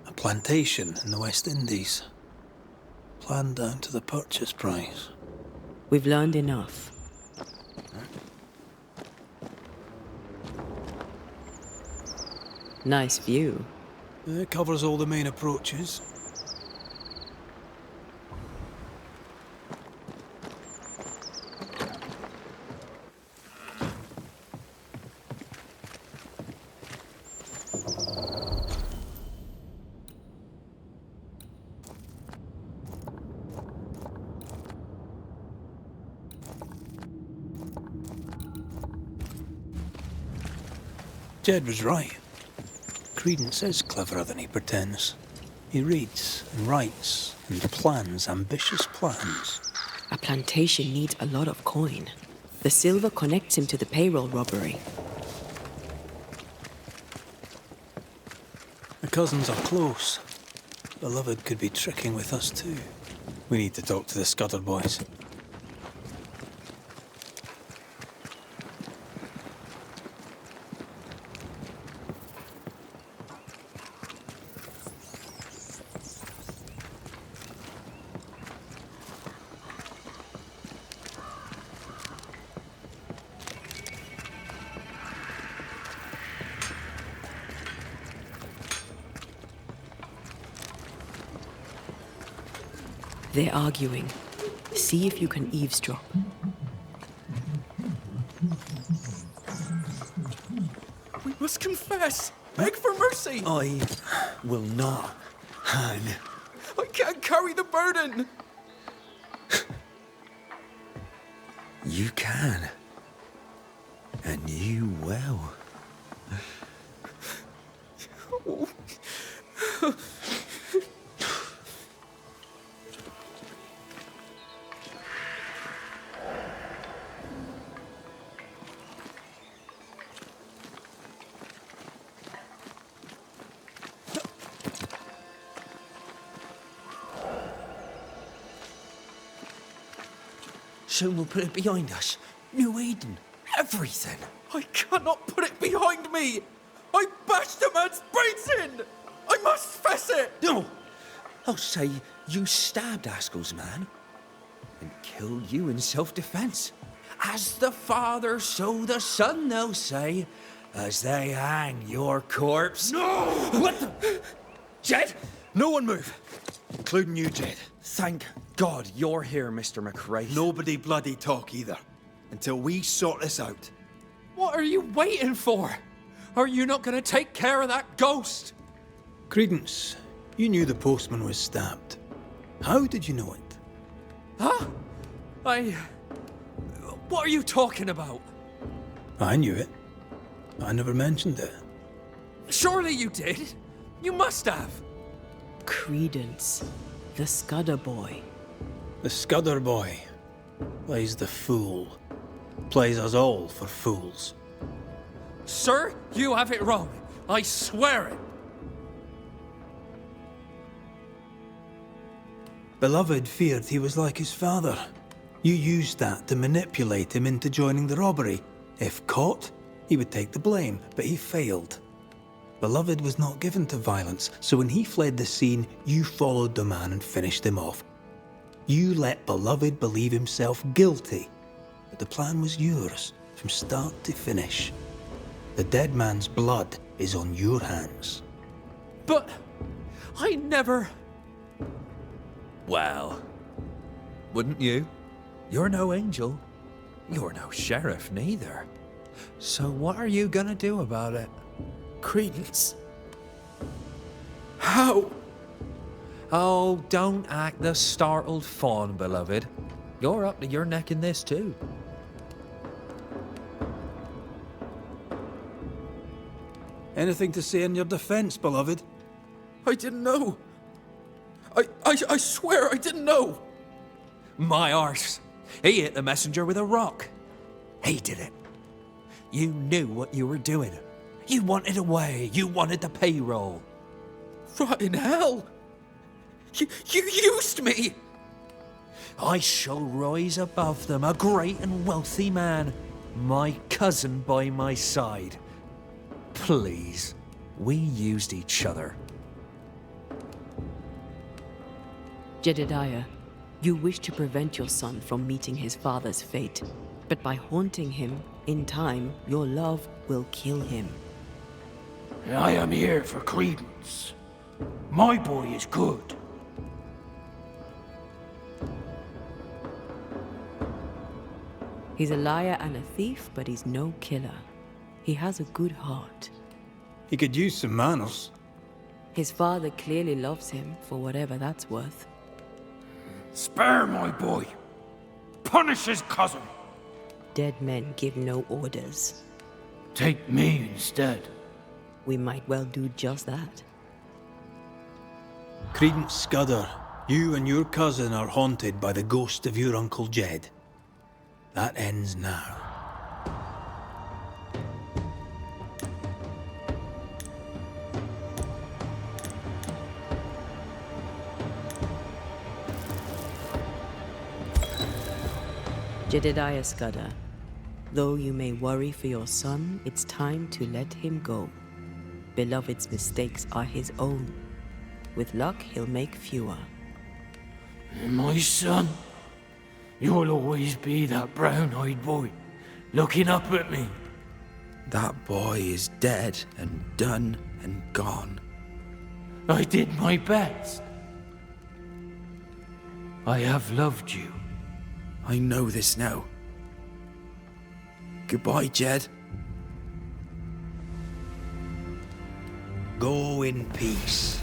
A plantation in the West Indies. Planned down to the purchase price. We've learned enough. Nice view. It covers all the main approaches. Jed was right. Credence is cleverer than he pretends. He reads and writes and plans ambitious plans. A plantation needs a lot of coin. The silver connects him to the payroll robbery. The cousins are close. Beloved could be tricking with us too. We need to talk to the Scudder boys. They're arguing. See if you can eavesdrop. We must confess. Beg for mercy. I will not hang. I can't carry the burden. You can. And you will. Soon we'll put it behind us. New Eden. Everything. I cannot put it behind me. I bashed a man's brains in. I must fess it. No! I'll say you stabbed Askell's man and killed you in self-defense. As the Father, so the Son, they'll say, as they hang your corpse. No! What the? Jed? No one move. Including you, Jed. Thank God you're here, Mr. McRae. Nobody bloody talk either. Until we sort this out. What are you waiting for? Are you not going to take care of that ghost? Credence, you knew the postman was stabbed. How did you know it? Huh? What are you talking about? I knew it. I never mentioned it. Surely you did. You must have. Credence, the Scudder boy. The Scudder boy plays the fool. Plays us all for fools. Sir, you have it wrong. I swear it. Beloved feared he was like his father. You used that to manipulate him into joining the robbery. If caught, he would take the blame, but he failed. Beloved was not given to violence, so when he fled the scene, you followed the man and finished him off. You let Beloved believe himself guilty, but the plan was yours, from start to finish. The dead man's blood is on your hands. But I never... Well, wouldn't you? You're no angel. You're no sheriff neither. So what are you gonna do about it? Credence. How? Oh, don't act the startled fawn, beloved. You're up to your neck in this too. Anything to say in your defense, beloved? I didn't know. I swear I didn't know. My arse. He hit the messenger with a rock. He did it. You knew what you were doing. You wanted away. You wanted the payroll. Rotten hell. You used me. I shall rise above them, a great and wealthy man, my cousin by my side. Please, we used each other. Jedediah, you wish to prevent your son from meeting his father's fate, but by haunting him, in time, your love will kill him. I am here for Credence. My boy is good. He's a liar and a thief, but he's no killer. He has a good heart. He could use some manners. His father clearly loves him, for whatever that's worth. Spare my boy. Punish his cousin. Dead men give no orders. Take me instead. We might well do just that. Credence Scudder, you and your cousin are haunted by the ghost of your Uncle Jed. That ends now. Jedediah Scudder, though you may worry for your son, it's time to let him go. Beloved's mistakes are his own. With luck, he'll make fewer. My son, you'll always be that brown-eyed boy, looking up at me. That boy is dead and done and gone. I did my best. I have loved you. I know this now. Goodbye, Jed. Go in peace.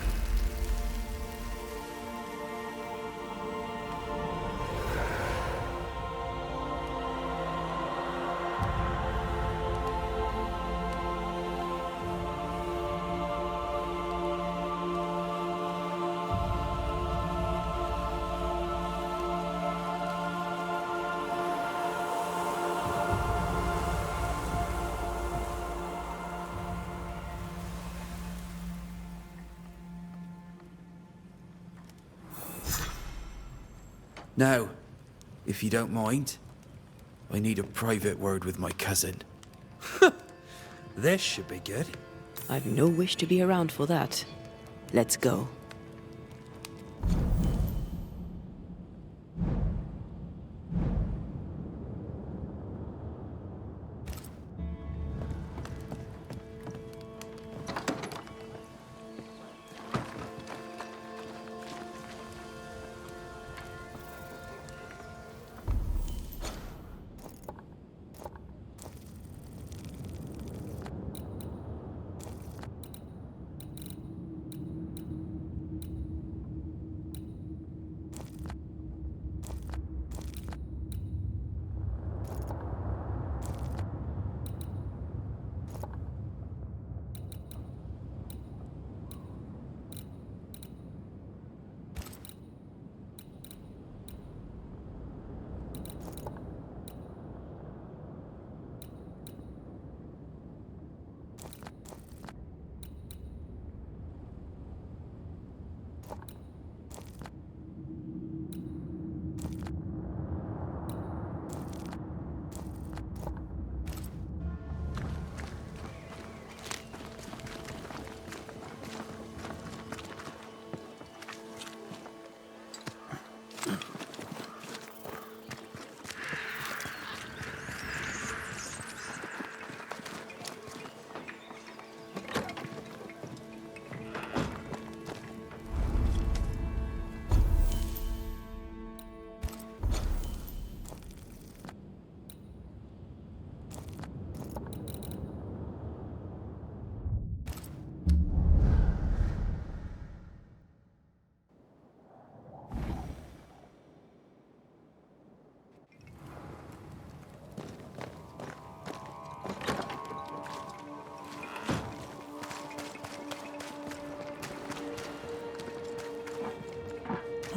Now, if you don't mind, I need a private word with my cousin. This should be good. I've no wish to be around for that. Let's go.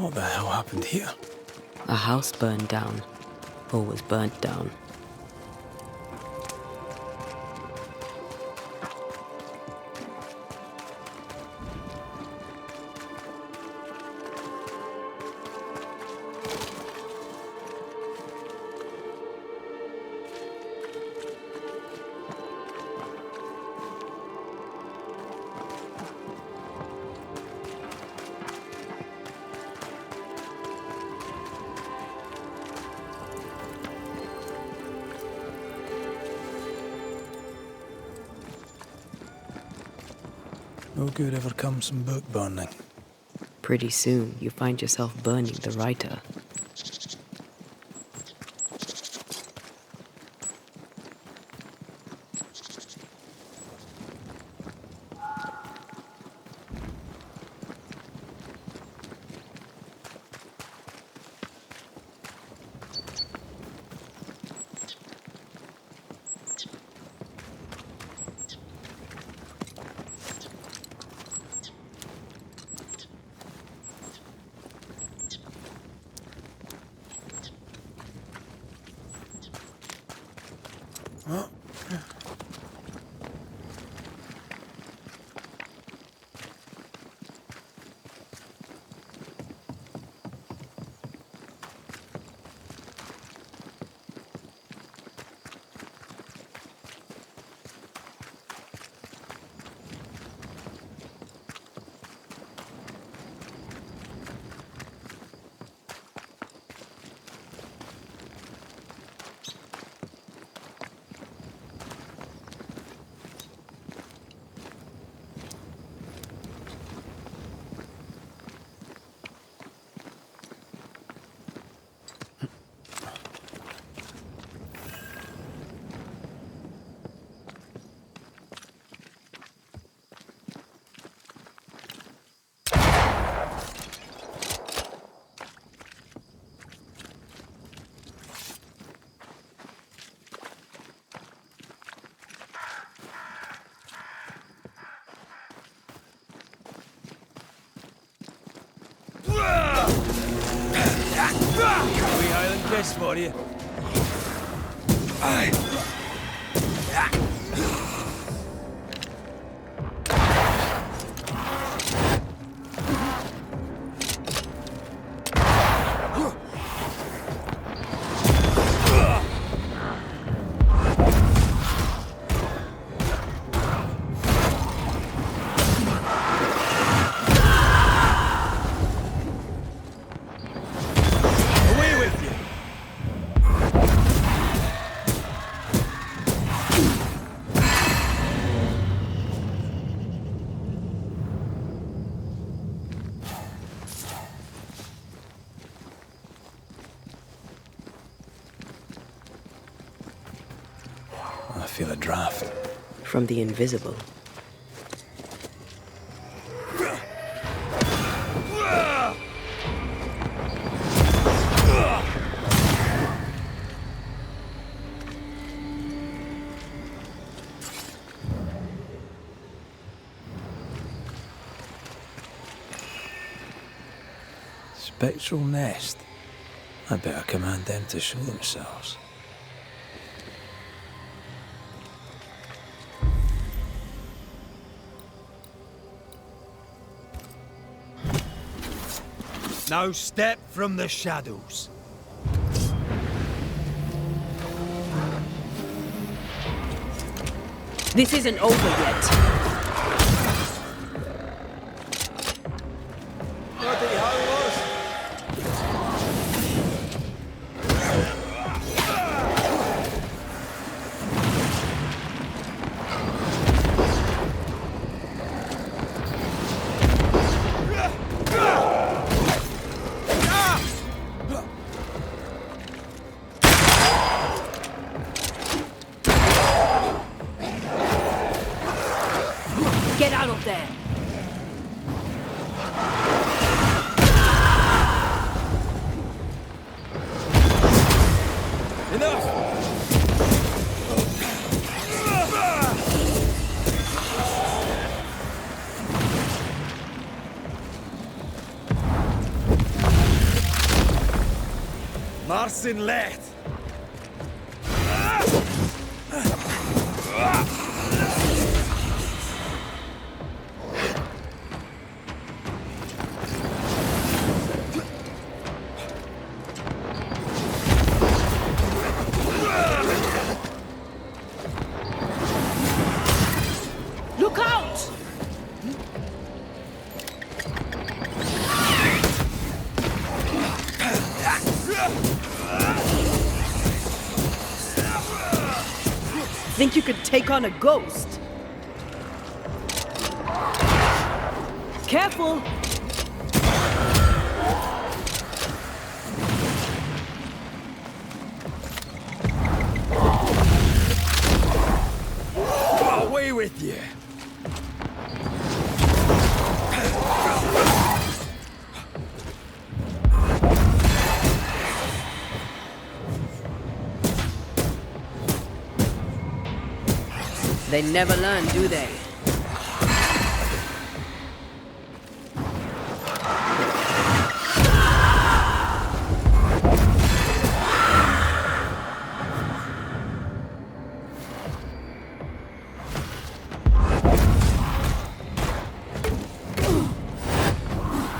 What the hell happened here? A house burned down, or was burnt down. No good ever comes from book burning. Pretty soon, you find yourself burning the writer. Wee Highland kiss for you. I feel a draft. From the invisible. Spectral nest. I better command them to show themselves. Now step from the shadows. This isn't over yet. Bloody howlers! Get out of there! Enough! Arsin Leth! Look out! Think you could take on a ghost? Careful! Away with you! They never learn, do they?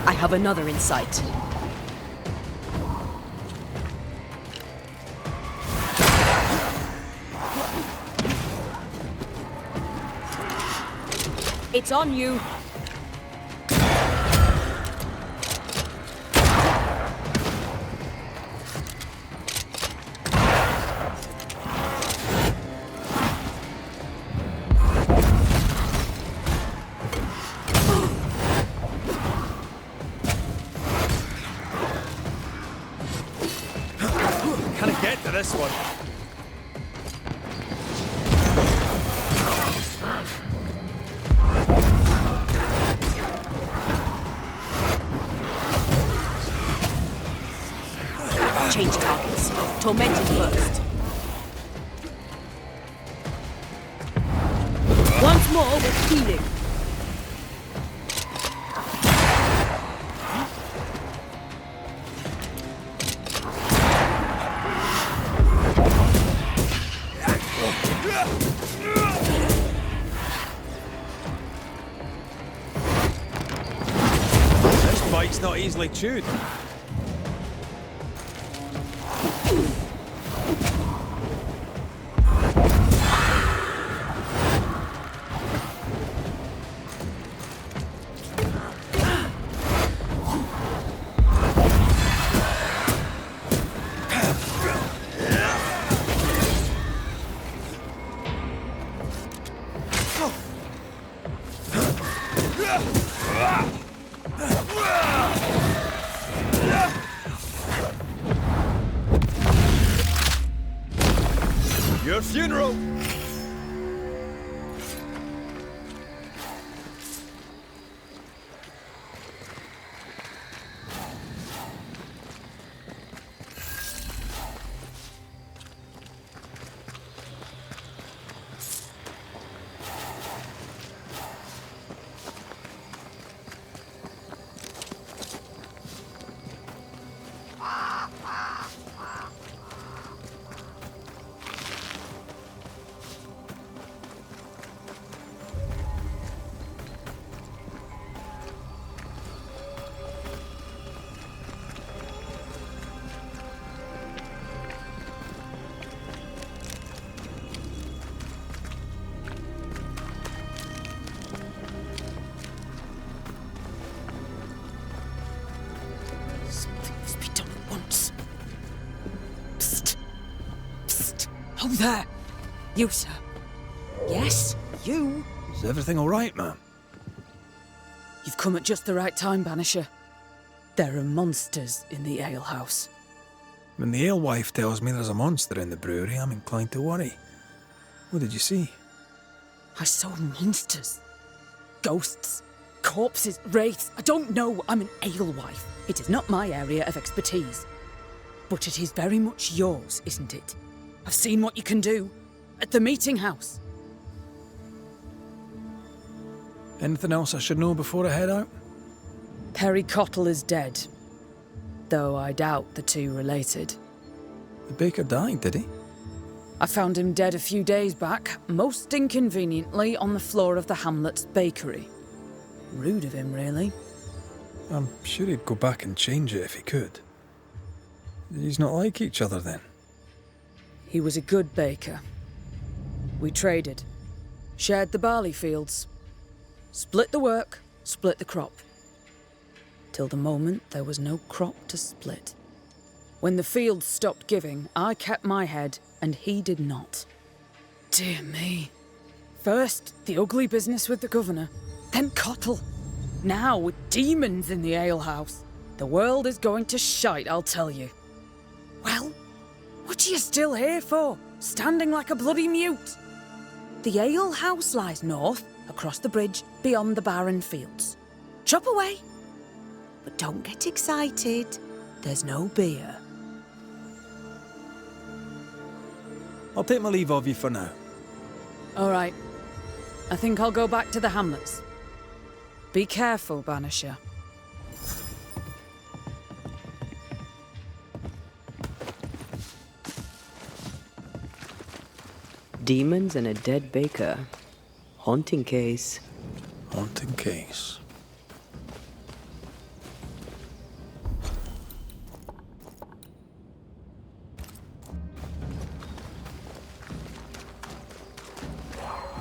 I have another in sight. It's on you. Can I get to this one? Change targets. Tormented first. Once more with healing. This bite's not easily chewed. Your funeral! Oh, there! You, sir. Yes, you. Is everything all right, ma'am? You've come at just the right time, Banisher. There are monsters in the alehouse. When the alewife tells me there's a monster in the brewery, I'm inclined to worry. What did you see? I saw monsters. Ghosts. Corpses. Wraiths. I don't know. I'm an alewife. It is not my area of expertise. But it is very much yours, isn't it? I've seen what you can do. At the meeting house. Anything else I should know before I head out? Perry Cottle is dead. Though I doubt the two related. The baker died, did he? I found him dead a few days back, most inconveniently on the floor of the hamlet's bakery. Rude of him, really. I'm sure he'd go back and change it if he could. He's not like each other then. He was a good baker. We traded. Shared the barley fields. Split the work, split the crop. Till the moment there was no crop to split. When the fields stopped giving, I kept my head, and he did not. Dear me. First, the ugly business with the governor, then Cottle. Now, with demons in the alehouse. The world is going to shite, I'll tell you. Well, what are you still here for? Standing like a bloody mute? The alehouse lies north, across the bridge, beyond the barren fields. Chop away. But don't get excited. There's no beer. I'll take my leave of you for now. All right. I think I'll go back to the hamlets. Be careful, Banisher. Demons and a dead baker. Haunting case. Haunting case.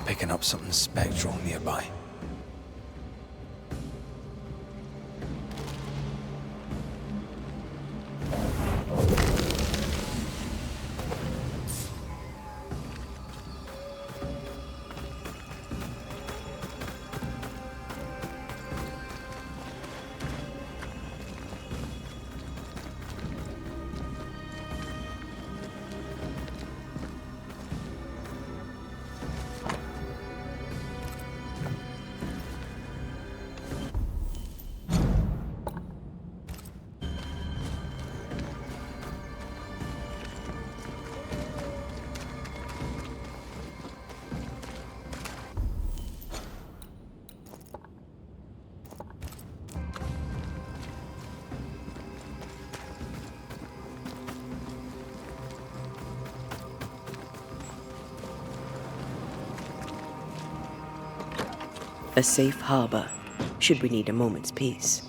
Picking up something spectral nearby. A safe harbor, should we need a moment's peace.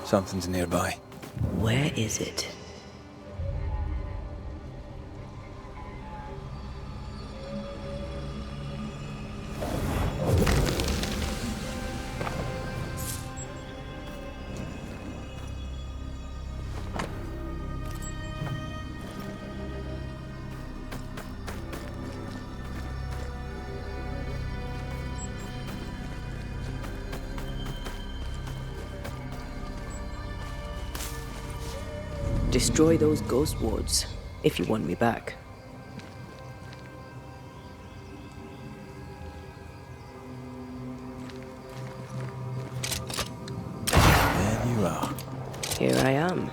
Something's nearby. Where is it? Destroy those ghost wards, if you want me back. There you are. Here I am.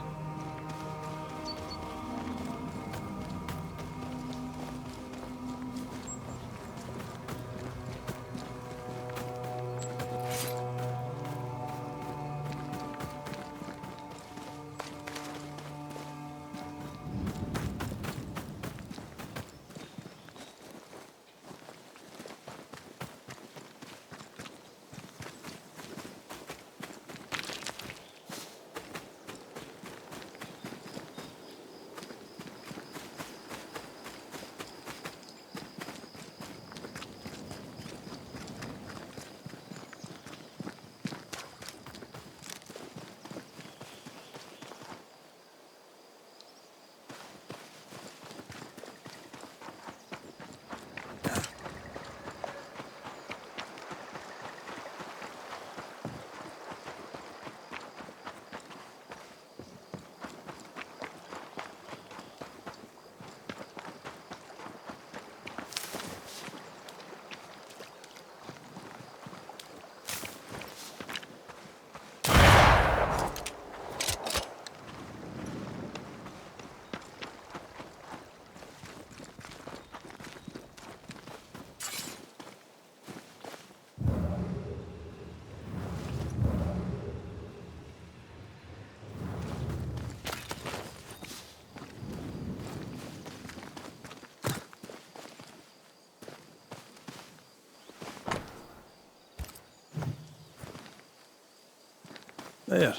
There.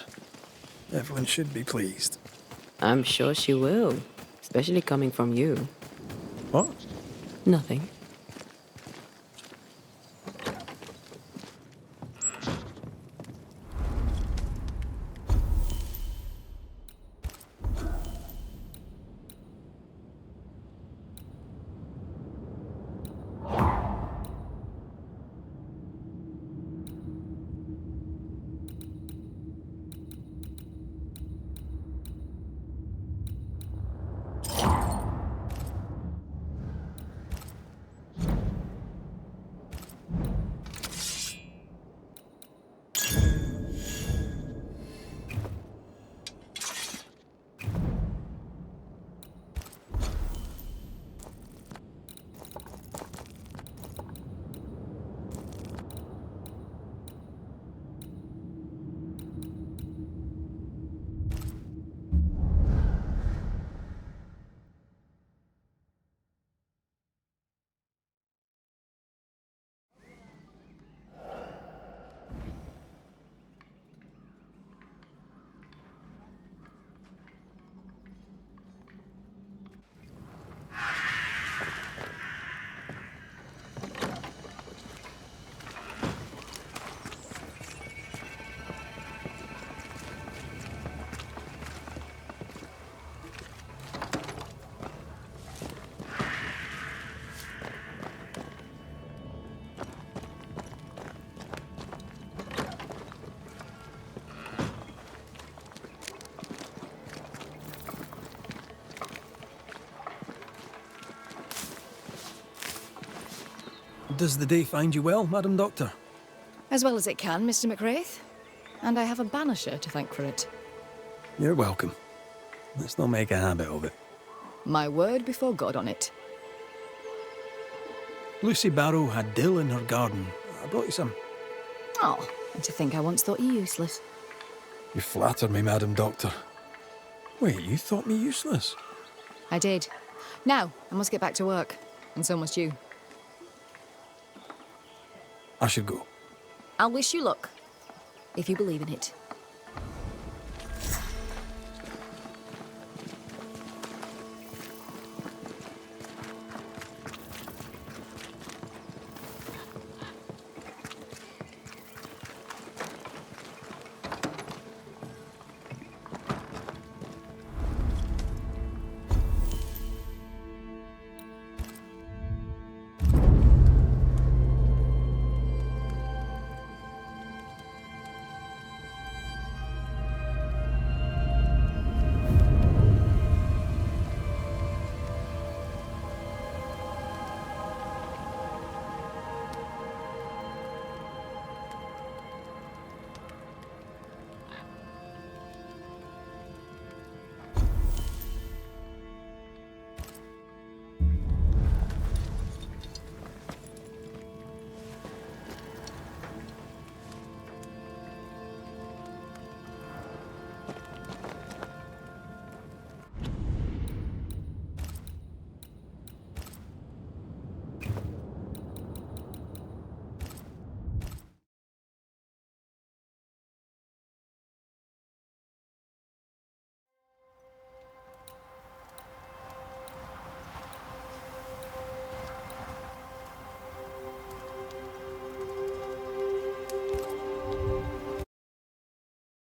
Everyone should be pleased. I'm sure she will, especially coming from you. What? Nothing. Does the day find you well, Madam Doctor? As well as it can, Mr. McRaith. And I have a banisher to thank for it. You're welcome. Let's not make a habit of it. My word before God on it. Lucy Barrow had dill in her garden. I brought you some. Oh, and to think I once thought you useless. You flatter me, Madam Doctor. Wait, you thought me useless? I did. Now, I must get back to work. And so must you. I should go. I'll wish you luck. If you believe in it.